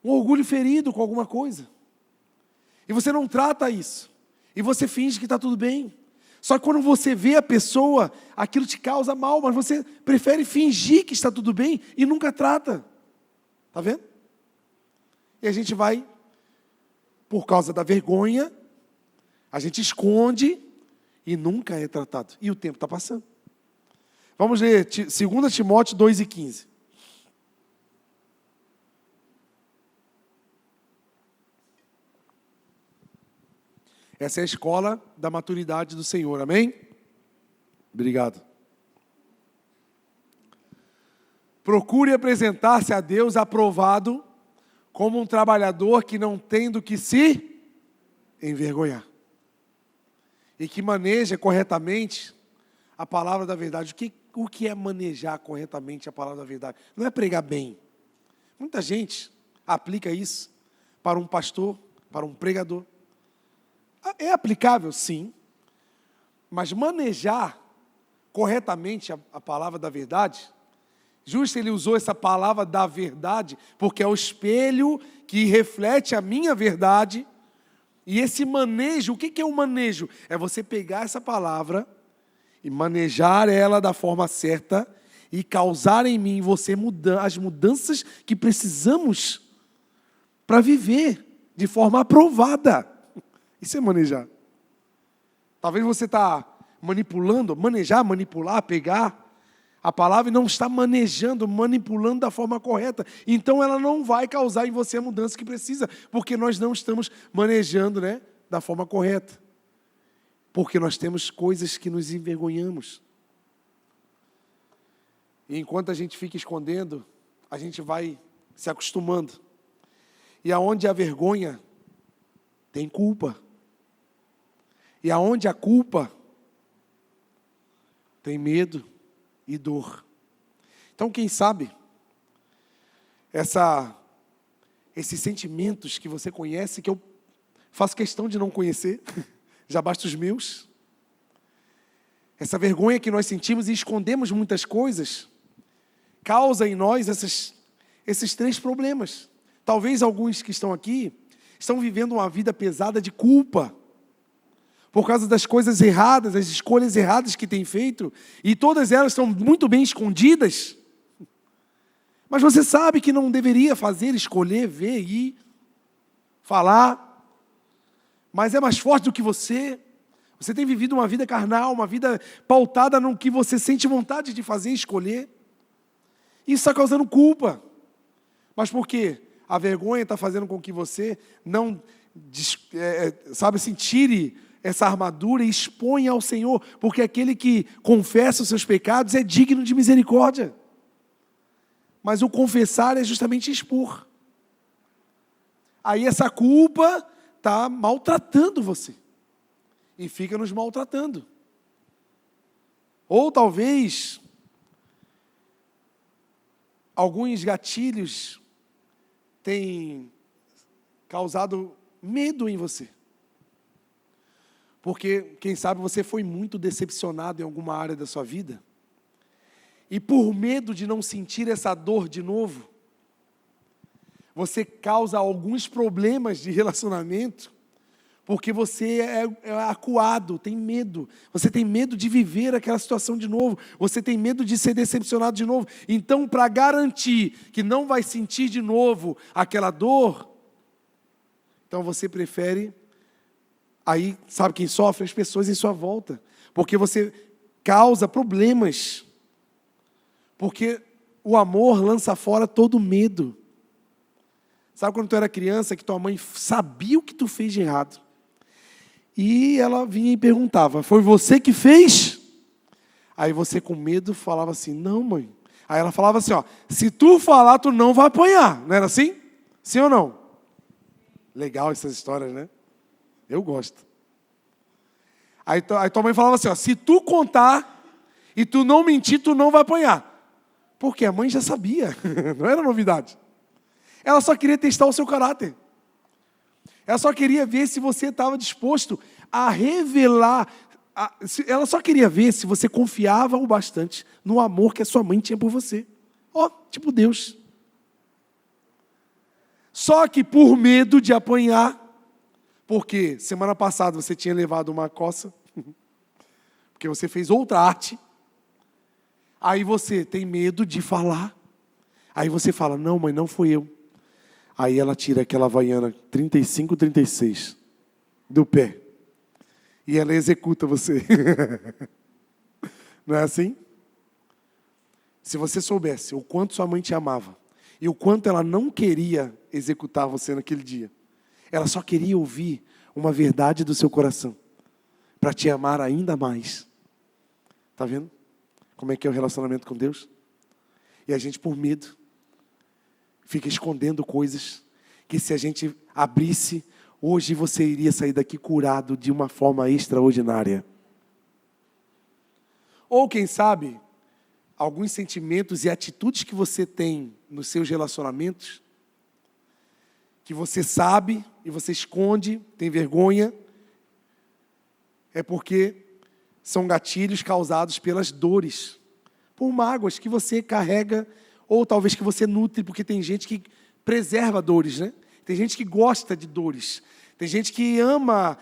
Speaker 2: um orgulho ferido com alguma coisa. E você não trata isso. E você finge que está tudo bem. Só que quando você vê a pessoa, aquilo te causa mal, mas você prefere fingir que está tudo bem e nunca trata. Está vendo? E a gente vai, por causa da vergonha, a gente esconde e nunca é tratado. E o tempo está passando. Vamos ler 2 Timóteo 2:15. Essa é a escola da maturidade do Senhor, amém? Obrigado. Procure apresentar-se a Deus aprovado como um trabalhador que não tem do que se envergonhar. E que maneja corretamente a palavra da verdade. O que é manejar corretamente a palavra da verdade? Não é pregar bem. Muita gente aplica isso para um pastor, para um pregador. É aplicável, sim. Mas manejar corretamente a palavra da verdade, justo ele usou essa palavra da verdade, porque é o espelho que reflete a minha verdade. E esse manejo, o que é o manejo? É você pegar essa palavra e manejar ela da forma certa e causar em mim e você as mudanças que precisamos para viver de forma aprovada. Isso é manejar. Talvez você está manipulando, manipular, pegar a palavra e não está manipulando da forma correta. Então ela não vai causar em você a mudança que precisa, porque nós não estamos manejando, né, da forma correta. Porque nós temos coisas que nos envergonhamos. E enquanto a gente fica escondendo, a gente vai se acostumando. E aonde há vergonha, tem culpa. E aonde há culpa, tem medo e dor. Então, quem sabe, esses sentimentos que você conhece, que eu faço questão de não conhecer, já basta os meus. Essa vergonha que nós sentimos e escondemos muitas coisas, causa em nós esses 3 problemas. Talvez alguns que estão aqui estão vivendo uma vida pesada de culpa, por causa das coisas erradas, das escolhas erradas que têm feito, e todas elas estão muito bem escondidas. Mas você sabe que não deveria fazer, escolher, ver, ir, falar, mas é mais forte do que você, Você tem vivido uma vida carnal, uma vida pautada no que você sente vontade de fazer e escolher. Isso está causando culpa. Mas por quê? A vergonha está fazendo com que você não, tire essa armadura e exponha ao Senhor, porque aquele que confessa os seus pecados é digno de misericórdia. Mas o confessar é justamente expor. Aí essa culpa está maltratando você. E fica nos maltratando. Ou talvez alguns gatilhos têm causado medo em você. Porque, quem sabe, você foi muito decepcionado em alguma área da sua vida. E por medo de não sentir essa dor de novo, você causa alguns problemas de relacionamento, porque você é acuado, tem medo. Você tem medo de viver aquela situação de novo. Você tem medo de ser decepcionado de novo. Então, para garantir que não vai sentir de novo aquela dor, então você prefere... Aí, sabe quem sofre? As pessoas em sua volta. Porque você causa problemas. Porque o amor lança fora todo medo. Sabe quando tu era criança, que tua mãe sabia o que tu fez de errado? E ela vinha e perguntava, foi você que fez? Aí você com medo falava assim, não, mãe. Aí ela falava assim, ó, se tu falar, tu não vai apanhar. Não era assim? Sim ou não? Legal essas histórias, né? Eu gosto. Aí tua mãe falava assim, ó, se tu contar e tu não mentir, tu não vai apanhar. Porque a mãe já sabia, não era novidade. Ela só queria testar o seu caráter. Ela só queria ver se você estava disposto a revelar. Ela só queria ver se você confiava o bastante no amor que a sua mãe tinha por você. Ó, tipo Deus. Só que por medo de apanhar, porque semana passada você tinha levado uma coça, porque você fez outra arte, aí você tem medo de falar, aí você fala, não, mãe, não fui eu. Aí ela tira aquela havaiana 35, 36 do pé, e ela executa você. Não é assim? Se você soubesse o quanto sua mãe te amava, e o quanto ela não queria executar você naquele dia, ela só queria ouvir uma verdade do seu coração, para te amar ainda mais. Está vendo? Como é que é o relacionamento com Deus? E a gente, por medo, fica escondendo coisas, que se a gente abrisse, hoje você iria sair daqui curado de uma forma extraordinária. Ou quem sabe, alguns sentimentos e atitudes que você tem nos seus relacionamentos, que você sabe e você esconde, tem vergonha, é porque são gatilhos causados pelas dores, por mágoas que você carrega, ou talvez que você nutre, porque tem gente que preserva dores, né? Tem gente que gosta de dores, tem gente que ama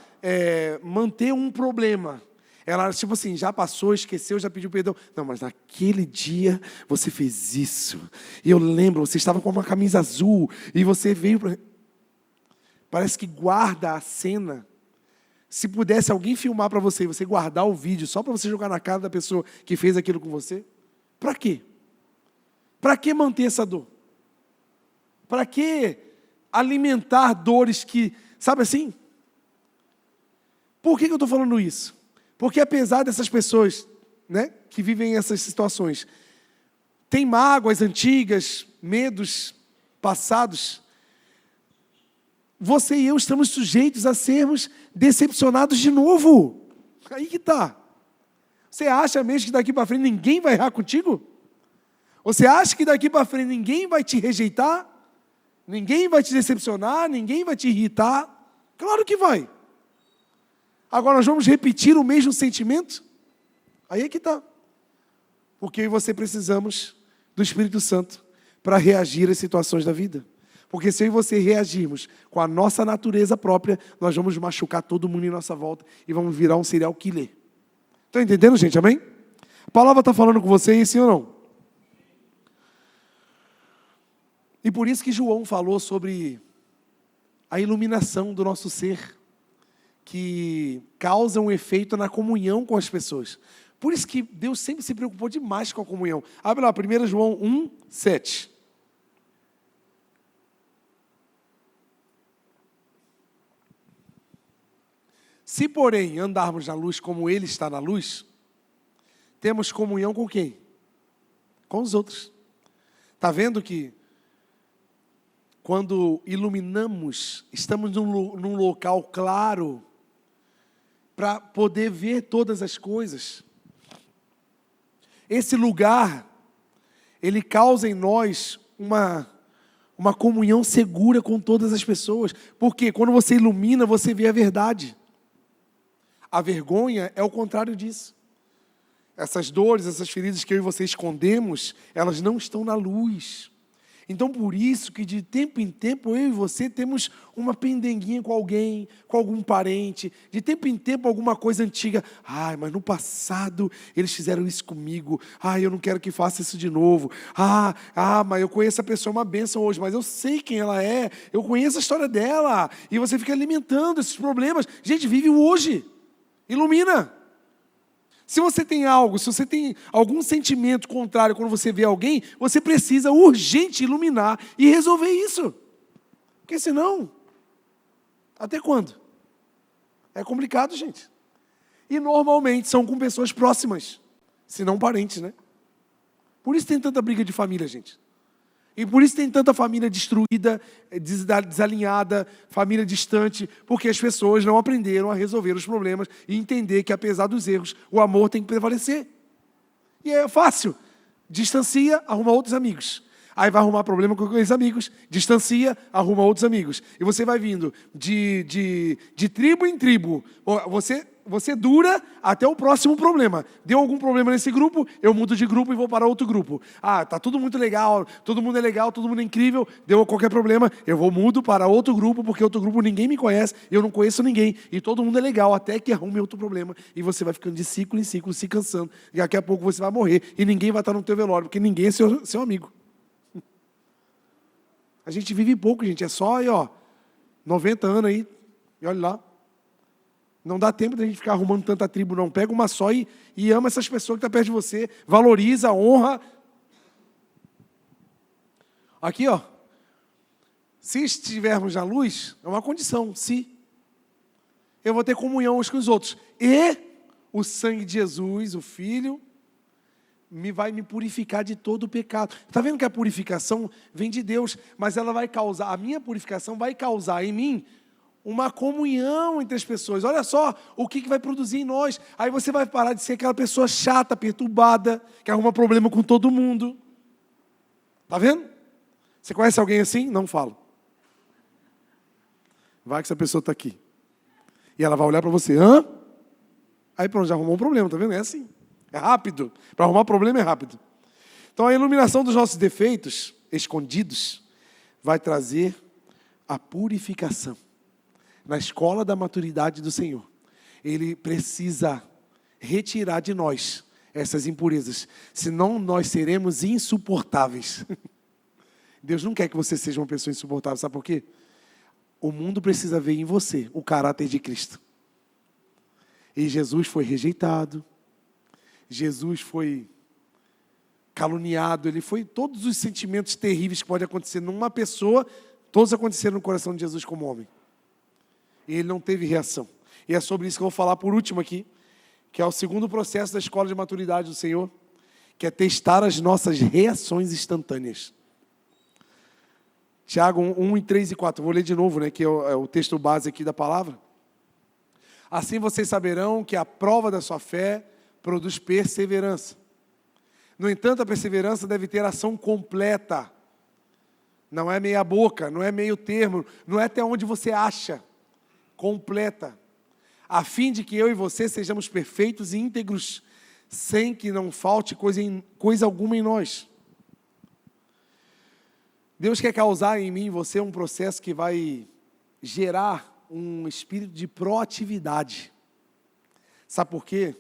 Speaker 2: manter um problema. Ela, tipo assim, já passou, esqueceu, já pediu perdão. Não, mas naquele dia você fez isso. E eu lembro, você estava com uma camisa azul e você veio para... Parece que guarda a cena. Se pudesse alguém filmar para você e você guardar o vídeo só para você jogar na cara da pessoa que fez aquilo com você, para quê? Para que manter essa dor? Para que alimentar dores que... Sabe assim? Por que eu estou falando isso? Porque apesar dessas pessoas, né, que vivem essas situações, têm mágoas antigas, medos passados, você e eu estamos sujeitos a sermos decepcionados de novo. Aí que está. Você acha mesmo que daqui para frente ninguém vai errar contigo? Você acha que daqui para frente ninguém vai te rejeitar? Ninguém vai te decepcionar? Ninguém vai te irritar? Claro que vai. Agora nós vamos repetir o mesmo sentimento? Aí é que está. Porque eu e você precisamos do Espírito Santo para reagir às situações da vida. Porque se eu e você reagirmos com a nossa natureza própria, nós vamos machucar todo mundo em nossa volta e vamos virar um serial killer. Estão entendendo, gente? Amém? A palavra está falando com você, sim ou não? E por isso que João falou sobre a iluminação do nosso ser, que causa um efeito na comunhão com as pessoas. Por isso que Deus sempre se preocupou demais com a comunhão. Abre lá, 1 João 1, 7. Se, porém, andarmos na luz como Ele está na luz, temos comunhão com quem? Com os outros. Está vendo que quando iluminamos, estamos num local claro para poder ver todas as coisas. Esse lugar, ele causa em nós uma comunhão segura com todas as pessoas. Porque quando você ilumina, você vê a verdade. A vergonha é o contrário disso. Essas dores, essas feridas que eu e você escondemos, elas não estão na luz. Então, por isso que de tempo em tempo, eu e você temos uma pendenguinha com alguém, com algum parente. De tempo em tempo, alguma coisa antiga. Ai, mas no passado, eles fizeram isso comigo. Ai, eu não quero que faça isso de novo. Mas eu conheço a pessoa, uma bênção hoje, mas eu sei quem ela é. Eu conheço a história dela. E você fica alimentando esses problemas. Gente, vive o hoje. Ilumina. Se você tem algo, se você tem algum sentimento contrário quando você vê alguém, você precisa urgente iluminar e resolver isso. Porque senão, até quando? É complicado, gente. E normalmente são com pessoas próximas, se não parentes, né? Por isso tem tanta briga de família, gente. E por isso tem tanta família destruída, desalinhada, família distante, porque as pessoas não aprenderam a resolver os problemas e entender que, apesar dos erros, o amor tem que prevalecer. E é fácil. Distancia, arruma outros amigos. Aí vai arrumar problema com aqueles amigos, distancia, arruma outros amigos. E você vai vindo de tribo em tribo. Você dura até o próximo problema. Deu algum problema nesse grupo, eu mudo de grupo e vou para outro grupo. Tá tudo muito legal, todo mundo é legal, todo mundo é incrível. Deu qualquer problema, eu mudo para outro grupo, porque outro grupo ninguém me conhece, eu não conheço ninguém. E todo mundo é legal, até que arrume outro problema. E você vai ficando de ciclo em ciclo, se cansando. E daqui a pouco você vai morrer e ninguém vai estar no teu velório, porque ninguém é seu amigo. A gente vive pouco, gente. É só aí, 90 anos aí. E olha lá. Não dá tempo de a gente ficar arrumando tanta tribo, não. Pega uma só e ama essas pessoas que estão perto de você. Valoriza, honra. Aqui, se estivermos na luz, é uma condição. Se eu vou ter comunhão uns com os outros. E o sangue de Jesus, o Filho, vai me purificar de todo o pecado. Está vendo que a purificação vem de Deus, mas ela vai causar, a minha purificação vai causar em mim uma comunhão entre as pessoas. Olha só o que vai produzir em nós. Aí você vai parar de ser aquela pessoa chata, perturbada, que arruma problema com todo mundo. Está vendo? Você conhece alguém assim? Não falo. Vai que essa pessoa está aqui. E ela vai olhar para você. Hã? Aí pronto, já arrumou um problema, está vendo? É assim. É rápido. Para arrumar problema é rápido. Então a iluminação dos nossos defeitos escondidos vai trazer a purificação. Na escola da maturidade do Senhor, Ele precisa retirar de nós essas impurezas, senão nós seremos insuportáveis. Deus não quer que você seja uma pessoa insuportável, sabe por quê? O mundo precisa ver em você o caráter de Cristo. E Jesus foi rejeitado, Jesus foi caluniado, ele foi todos os sentimentos terríveis que podem acontecer numa pessoa, todos aconteceram no coração de Jesus como homem. E ele não teve reação. E é sobre isso que eu vou falar por último aqui, que é o segundo processo da escola de maturidade do Senhor, que é testar as nossas reações instantâneas. Tiago 1, 3 e 4, vou ler de novo, que é o texto base aqui da palavra. Assim vocês saberão que a prova da sua fé produz perseverança. No entanto, a perseverança deve ter ação completa. Não é meia boca, não é meio termo, não é até onde você acha. Completa, a fim de que eu e você sejamos perfeitos e íntegros, sem que não falte coisa alguma em nós. Deus quer causar em mim e você um processo que vai gerar um espírito de proatividade. Sabe por quê?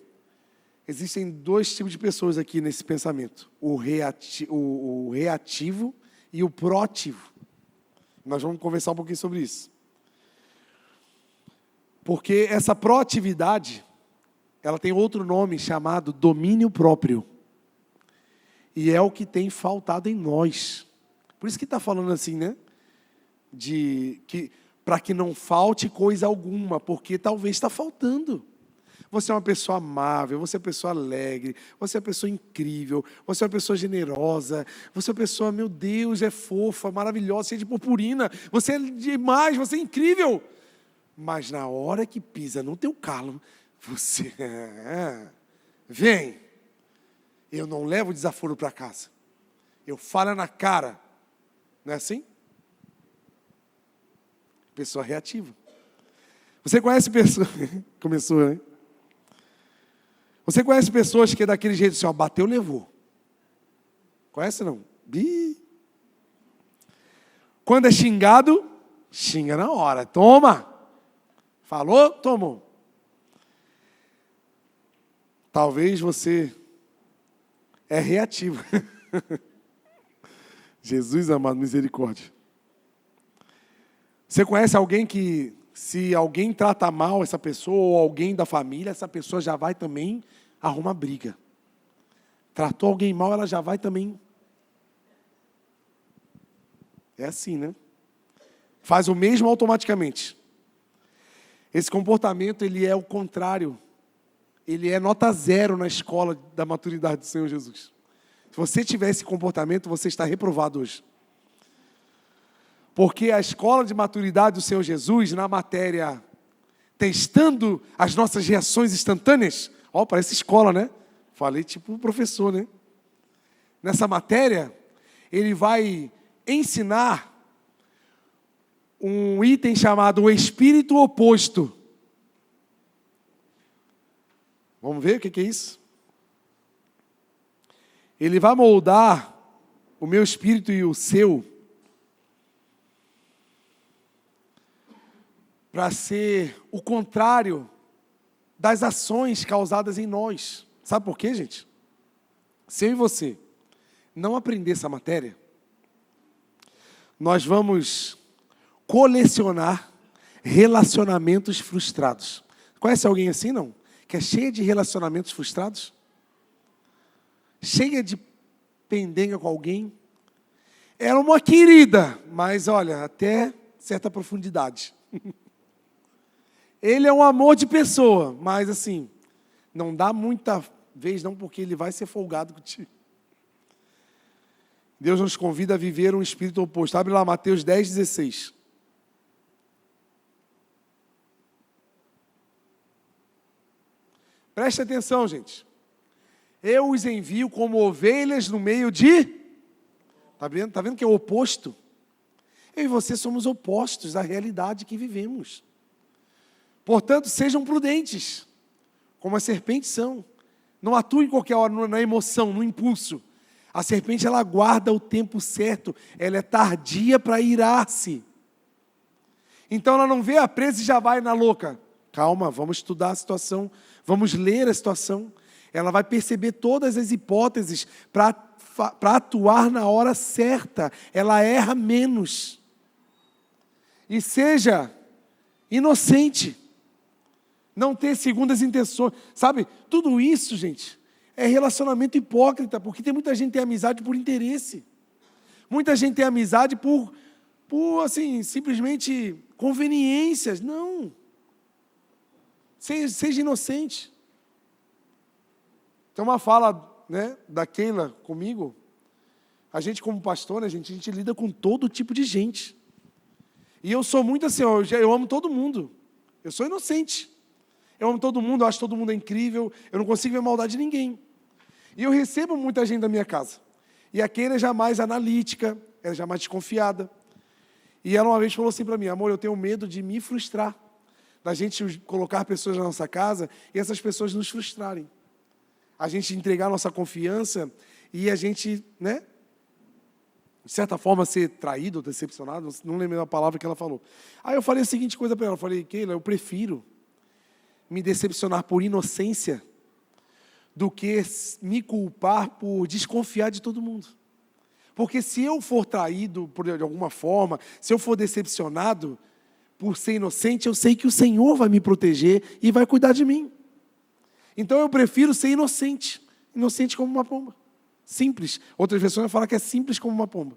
Speaker 2: Existem dois tipos de pessoas aqui nesse pensamento, o reativo e o proativo. Nós vamos conversar um pouquinho sobre isso. Porque essa proatividade, ela tem outro nome chamado domínio próprio. E é o que tem faltado em nós. Por isso que está falando assim, né? Para que não falte coisa alguma, porque talvez está faltando. Você é uma pessoa amável, você é uma pessoa alegre, você é uma pessoa incrível, você é uma pessoa generosa, você é uma pessoa, meu Deus, é fofa, maravilhosa, cheia de purpurina, você é demais, você é incrível. Mas na hora que pisa no teu calo, você vem. Eu não levo desaforo para casa. Eu falo na cara. Não é assim? Pessoa reativa. Você conhece pessoas... Começou, né? Você conhece pessoas que é daquele jeito assim, ó, bateu, levou. Conhece não? Quando é xingado, xinga na hora. Toma! Falou, tomou. Talvez você é reativo. Jesus amado, misericórdia. Você conhece alguém que, se alguém trata mal essa pessoa, ou alguém da família, essa pessoa já vai também arrumar briga. Tratou alguém mal, ela já vai também. É assim, né? Faz o mesmo automaticamente. Esse comportamento, ele é o contrário. Ele é nota 0 na escola da maturidade do Senhor Jesus. Se você tiver esse comportamento, você está reprovado hoje. Porque a escola de maturidade do Senhor Jesus, na matéria testando as nossas reações instantâneas, ó, parece escola, né? Falei tipo o professor, né? Nessa matéria, ele vai ensinar um item chamado o espírito oposto. Vamos ver o que é isso? Ele vai moldar o meu espírito e o seu para ser o contrário das ações causadas em nós. Sabe por quê, gente? Se eu e você não aprender essa matéria, nós vamos colecionar relacionamentos frustrados. Conhece alguém assim, não? Que é cheia de relacionamentos frustrados? Cheia de pendenga com alguém? Era uma querida, mas olha, até certa profundidade. Ele é um amor de pessoa, mas assim, não dá muita vez não, porque ele vai ser folgado contigo. Deus nos convida a viver um espírito oposto. Abre lá Mateus 10:16. Preste atenção, gente. Eu os envio como ovelhas no meio de... Está vendo que é o oposto? Eu e você somos opostos à realidade que vivemos. Portanto, sejam prudentes, como as serpentes são. Não atuem em qualquer hora na emoção, no impulso. A serpente, ela aguarda o tempo certo. Ela é tardia para irar-se. Então, ela não vê a presa e já vai na louca. Calma, vamos estudar a situação. Vamos ler a situação. Ela vai perceber todas as hipóteses para atuar na hora certa. Ela erra menos. E seja inocente. Não ter segundas intenções. Sabe, tudo isso, gente, é relacionamento hipócrita, porque tem muita gente que tem amizade por interesse. Muita gente tem amizade por assim, simplesmente conveniências. Não. Seja inocente. Tem uma fala, né, da Keila comigo. A gente, como pastor, né, a gente lida com todo tipo de gente. E eu sou muito assim, eu amo todo mundo. Eu sou inocente. Eu amo todo mundo, eu acho todo mundo incrível. Eu não consigo ver maldade de ninguém. E eu recebo muita gente da minha casa. E a Keila é jamais analítica, ela é jamais desconfiada. E ela uma vez falou assim para mim: amor, eu tenho medo de me frustrar. Da gente colocar pessoas na nossa casa e essas pessoas nos frustrarem. A gente entregar nossa confiança e a gente, né, de certa forma, ser traído ou decepcionado, não lembro a palavra que ela falou. Aí eu falei a seguinte coisa para ela, eu falei: Keila, eu prefiro me decepcionar por inocência do que me culpar por desconfiar de todo mundo. Porque se eu for traído de alguma forma, se eu for decepcionado,
Speaker 1: por ser inocente, eu sei que o Senhor vai me proteger e vai cuidar de mim. Então eu prefiro ser inocente. Inocente como uma pomba. Simples. Outras versões falam que é simples como uma pomba.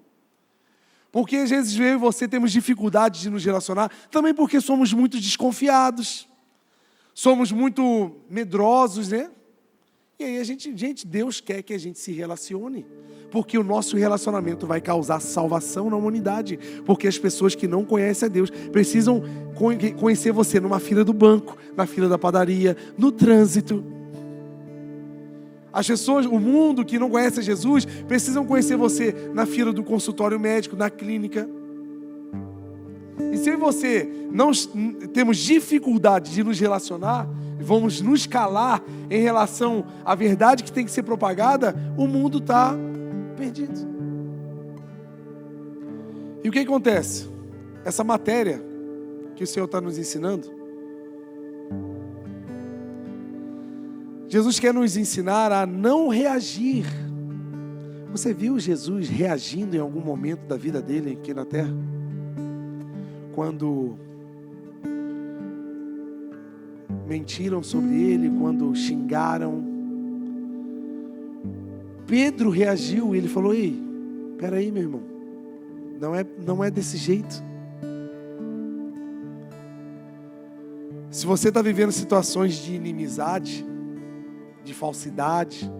Speaker 1: Porque às vezes eu e você temos dificuldade de nos relacionar, também porque somos muito desconfiados, somos muito medrosos, né? E aí Deus quer que a gente se relacione, porque o nosso relacionamento vai causar salvação na humanidade, porque as pessoas que não conhecem a Deus precisam conhecer você numa fila do banco, na fila da padaria, no trânsito. As pessoas, o mundo que não conhece a Jesus, precisam conhecer você na fila do consultório médico, na clínica. E se eu e você não temos dificuldade de nos relacionar, vamos nos calar em relação à verdade que tem que ser propagada, o mundo está perdido. E o que acontece? Essa matéria que o Senhor está nos ensinando, Jesus quer nos ensinar a não reagir. Você viu Jesus reagindo em algum momento da vida dele aqui na terra? Quando mentiram sobre ele, quando xingaram. Pedro reagiu e ele falou: ei, peraí, meu irmão, não é desse jeito. Se você está vivendo situações de inimizade, de falsidade,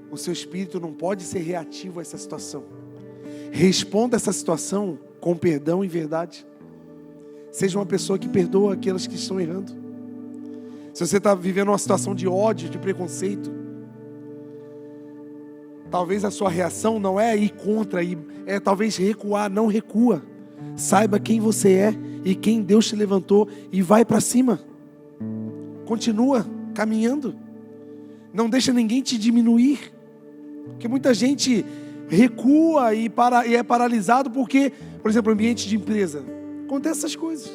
Speaker 1: o seu espírito não pode ser reativo a essa situação. Responda essa situação com perdão e verdade. Seja uma pessoa que perdoa aquelas que estão errando. Se você está vivendo uma situação de ódio, de preconceito, talvez a sua reação não é ir contra, é talvez recuar. Não recua. Saiba quem você é e quem Deus te levantou e vai para cima. Continua caminhando. Não deixa ninguém te diminuir. Porque muita gente recua e é paralisado porque, por exemplo, ambiente de empresa, acontece essas coisas.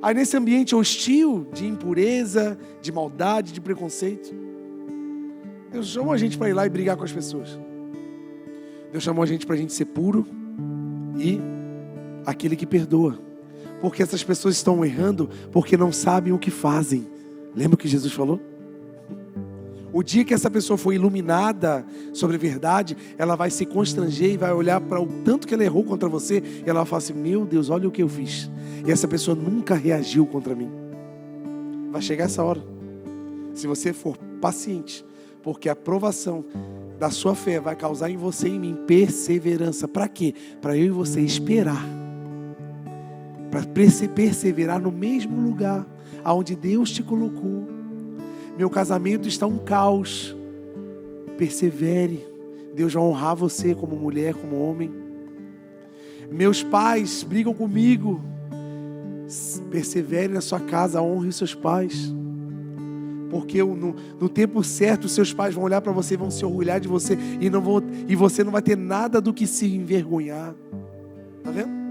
Speaker 1: Aí nesse ambiente hostil, de impureza, de maldade, de preconceito, Deus chamou a gente para ir lá e brigar com as pessoas. Deus chamou a gente para a gente ser puro e aquele que perdoa. Porque essas pessoas estão errando porque não sabem o que fazem. Lembra o que Jesus falou? O dia que essa pessoa for iluminada sobre a verdade, ela vai se constranger e vai olhar para o tanto que ela errou contra você, e ela vai falar assim: meu Deus, olha o que eu fiz. E essa pessoa nunca reagiu contra mim. Vai chegar essa hora. Se você for paciente, porque a provação da sua fé vai causar em você e em mim perseverança. Para quê? Para eu e você esperar. Para perseverar no mesmo lugar aonde Deus te colocou. Meu casamento está um caos. Persevere. Deus vai honrar você como mulher, como homem. Meus pais brigam comigo. Persevere na sua casa, honre os seus pais. Porque no tempo certo, os seus pais vão olhar para você e vão se orgulhar de você. E você não vai ter nada do que se envergonhar. Está vendo?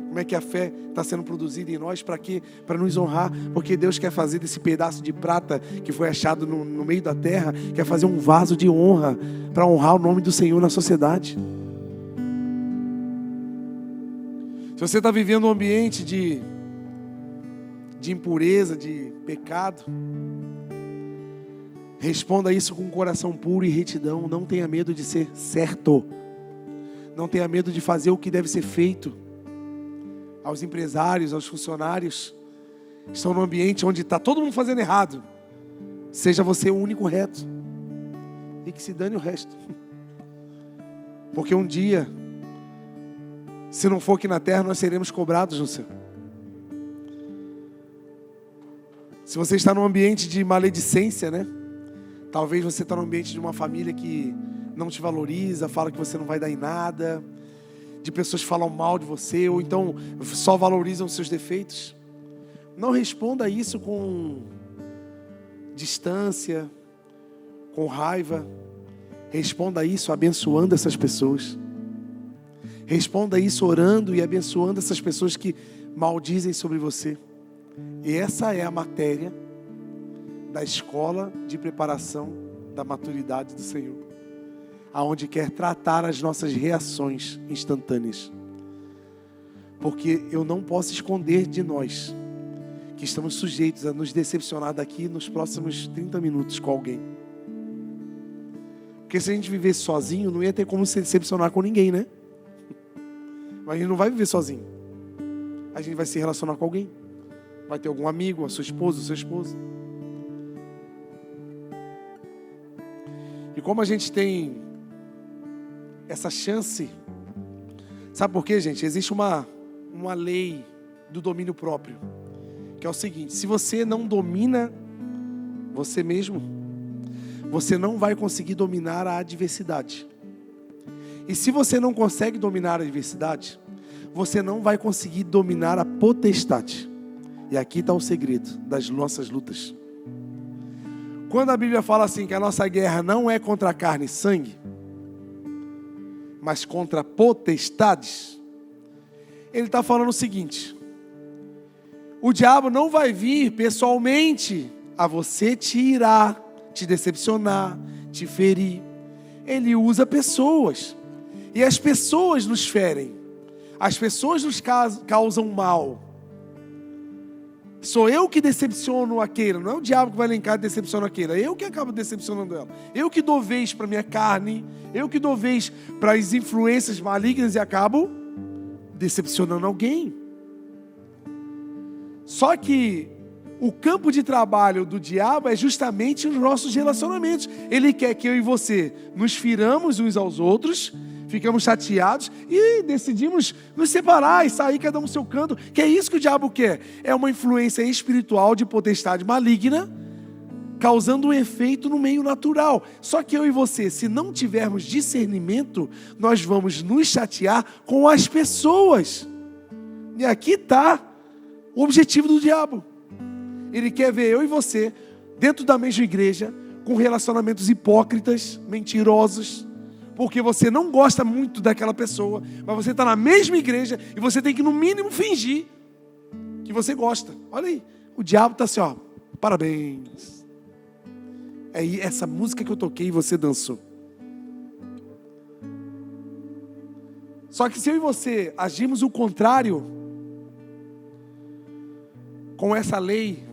Speaker 1: Como é que a fé está sendo produzida em nós? Para quê? Para nos honrar. Porque Deus quer fazer desse pedaço de prata que foi achado no meio da terra, quer fazer um vaso de honra para honrar o nome do Senhor na sociedade. Se você está vivendo um ambiente de impureza, de pecado, responda isso com um coração puro e retidão. Não tenha medo de ser certo. Não tenha medo de fazer o que deve ser feito. Aos empresários, aos funcionários, estão num ambiente onde está todo mundo fazendo errado. Seja você o único reto. E que se dane o resto. Porque um dia, se não for aqui na terra, nós seremos cobrados no céu. Se você está num ambiente de maledicência, né? Talvez você está num ambiente de uma família que não te valoriza, fala que você não vai dar em nada, de pessoas que falam mal de você, ou então só valorizam os seus defeitos. Não responda isso com distância, com raiva. Responda isso abençoando essas pessoas. Responda isso orando e abençoando essas pessoas que maldizem sobre você. E essa é a matéria da escola de preparação da maturidade do Senhor, aonde quer tratar as nossas reações instantâneas.
Speaker 2: Porque eu não posso esconder de nós que estamos sujeitos a nos decepcionar daqui nos próximos 30 minutos com alguém. Porque se a gente vivesse sozinho, não ia ter como se decepcionar com ninguém, né? Mas a gente não vai viver sozinho. A gente vai se relacionar com alguém. Vai ter algum amigo, a sua esposa, o seu esposo. E como a gente tem essa chance, sabe por quê, gente? Existe uma lei do domínio próprio, que é o seguinte: se você não domina você mesmo, você não vai conseguir dominar a adversidade. E se você não consegue dominar a adversidade, você não vai conseguir dominar a potestade. E aqui está o segredo das nossas lutas. Quando a Bíblia fala assim que a nossa guerra não é contra carne e sangue, mas contra potestades, ele está falando o seguinte: o diabo não vai vir pessoalmente a você te irar, te decepcionar, te ferir. Ele usa pessoas. E as pessoas nos ferem. As pessoas nos causam mal. Sou eu que decepciono aquela. Não é o diabo que vai lá em casa e decepciona aquela. É eu que acabo decepcionando ela. Eu que dou vez para minha carne. Eu que dou vez para as influências malignas e acabo decepcionando alguém. Só que o campo de trabalho do diabo é justamente os nossos relacionamentos. Ele quer que eu e você nos firamos uns aos outros, ficamos chateados e decidimos nos separar e sair cada um no seu canto. Que é isso que o diabo quer. É uma influência espiritual de potestade maligna, causando um efeito no meio natural. Só que eu e você, se não tivermos discernimento, nós vamos nos chatear com as pessoas. E aqui está o objetivo do diabo. Ele quer ver eu e você dentro da mesma igreja, com relacionamentos hipócritas, mentirosos, porque você não gosta muito daquela pessoa, mas você está na mesma igreja e você tem que no mínimo fingir que você gosta. Olha aí, o diabo está assim, ó, parabéns. É essa música que eu toquei e você dançou. Só que se eu e você agimos o contrário, com essa lei,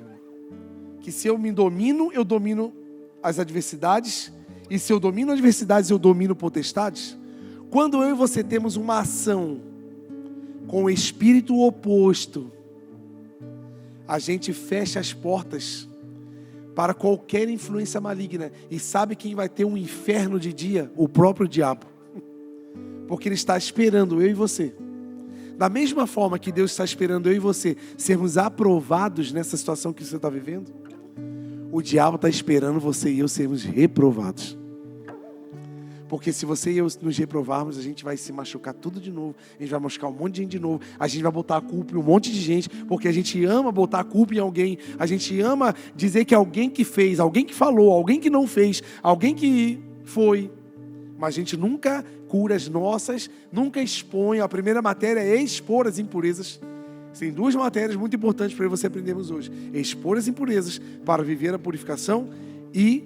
Speaker 2: que se eu me domino, eu domino as adversidades, e se eu domino adversidades, eu domino potestades. Quando eu e você temos uma ação com o espírito oposto, a gente fecha as portas para qualquer influência maligna. E sabe quem vai ter um inferno de dia? O próprio diabo. Porque ele está esperando eu e você. Da mesma forma que Deus está esperando eu e você sermos aprovados nessa situação que você está vivendo, o diabo está esperando você e eu sermos reprovados. Porque se você e eu nos reprovarmos, a gente vai se machucar tudo de novo. A gente vai machucar um monte de gente de novo. A gente vai botar a culpa em um monte de gente. Porque a gente ama botar a culpa em alguém. A gente ama dizer que alguém que fez, alguém que falou, alguém que não fez, alguém que foi. Mas a gente nunca cura as nossas, nunca expõe. A primeira matéria é expor as impurezas. Tem duas matérias muito importantes para você aprendermos hoje: expor as impurezas para viver a purificação e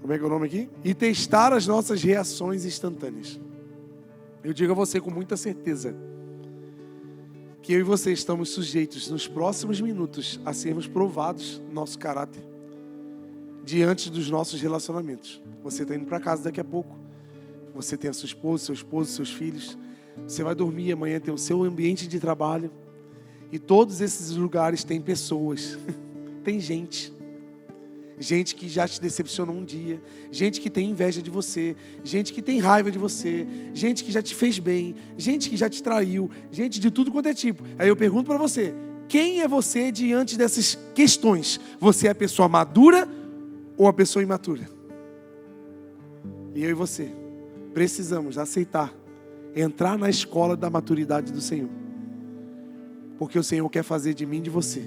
Speaker 2: como é que é o nome aqui? E testar as nossas reações instantâneas. Eu digo a você com muita certeza que eu e você estamos sujeitos nos próximos minutos a sermos provados no nosso caráter diante dos nossos relacionamentos. Você está indo para casa daqui a pouco. Você tem a sua esposa, seu esposo, seus filhos. Você vai dormir, amanhã tem o seu ambiente de trabalho. E todos esses lugares têm pessoas. Tem gente. Gente que já te decepcionou um dia. Gente que tem inveja de você. Gente que tem raiva de você. Gente que já te fez bem. Gente que já te traiu. Gente de tudo quanto é tipo. Aí eu pergunto para você: quem é você diante dessas questões? Você é a pessoa madura ou a pessoa imatura? E eu e você precisamos aceitar, entrar na escola da maturidade do Senhor. Porque o Senhor quer fazer de mim e de você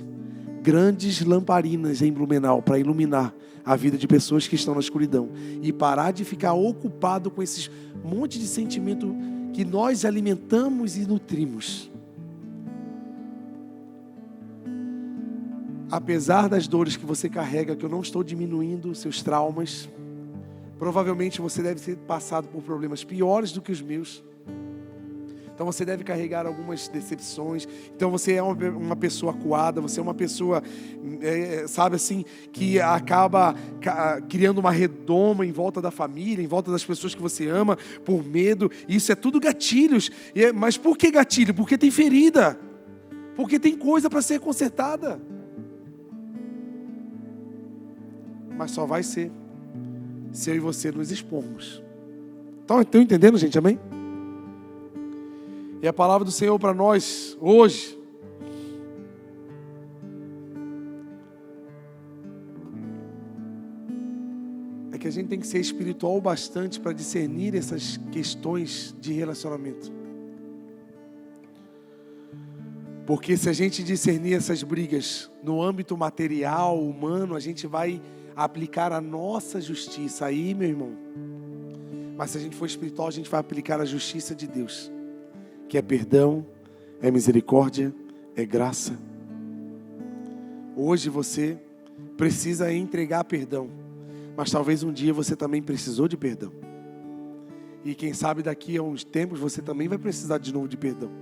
Speaker 2: grandes lamparinas em Blumenau para iluminar a vida de pessoas que estão na escuridão. E parar de ficar ocupado com esses monte de sentimento que nós alimentamos e nutrimos. Apesar das dores que você carrega, que eu não estou diminuindo seus traumas, provavelmente você deve ter passado por problemas piores do que os meus. Então você deve carregar algumas decepções. Então você é uma pessoa acuada, você é uma pessoa, sabe assim, que acaba criando uma redoma em volta da família, em volta das pessoas que você ama, por medo. Isso é tudo gatilhos. Mas por que gatilho? Porque tem ferida. Porque tem coisa para ser consertada. Mas só vai ser se eu e você nos expormos. Estão entendendo, gente? Amém? E a palavra do Senhor para nós hoje é que a gente tem que ser espiritual o bastante para discernir essas questões de relacionamento. Porque se a gente discernir essas brigas no âmbito material, humano, a gente vai aplicar a nossa justiça aí, meu irmão. Mas se a gente for espiritual, a gente vai aplicar a justiça de Deus, que é perdão, é misericórdia, é graça. Hoje você precisa entregar perdão, mas talvez um dia você também precisou de perdão. E quem sabe daqui a uns tempos você também vai precisar de novo de perdão.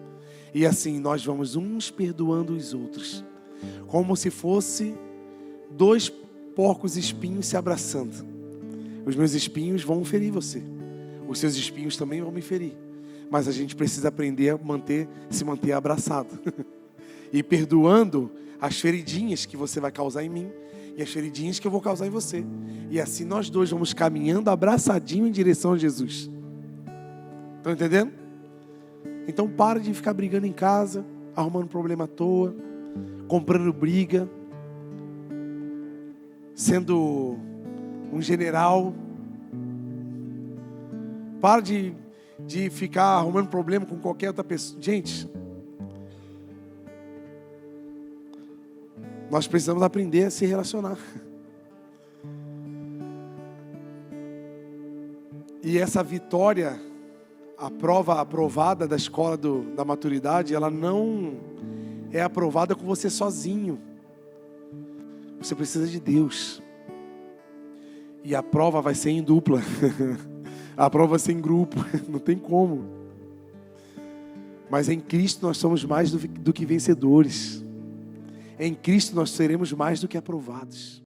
Speaker 2: E assim nós vamos uns perdoando os outros, como se fosse dois porcos espinhos se abraçando. Os meus espinhos vão ferir você, os seus espinhos também vão me ferir. Mas a gente precisa aprender a se manter abraçado. E perdoando as feridinhas que você vai causar em mim e as feridinhas que eu vou causar em você. E assim nós dois vamos caminhando abraçadinho em direção a Jesus. Estão entendendo? Então para de ficar brigando em casa, arrumando problema à toa, comprando briga, sendo um general. Para de ficar arrumando problema com qualquer outra pessoa. Gente, nós precisamos aprender a se relacionar. E essa vitória, a prova aprovada da escola da maturidade, ela não é aprovada com você sozinho. Você precisa de Deus. E a prova vai ser em dupla. A prova vai ser em grupo. Não tem como. Mas em Cristo nós somos mais do que vencedores. Em Cristo nós seremos mais do que aprovados.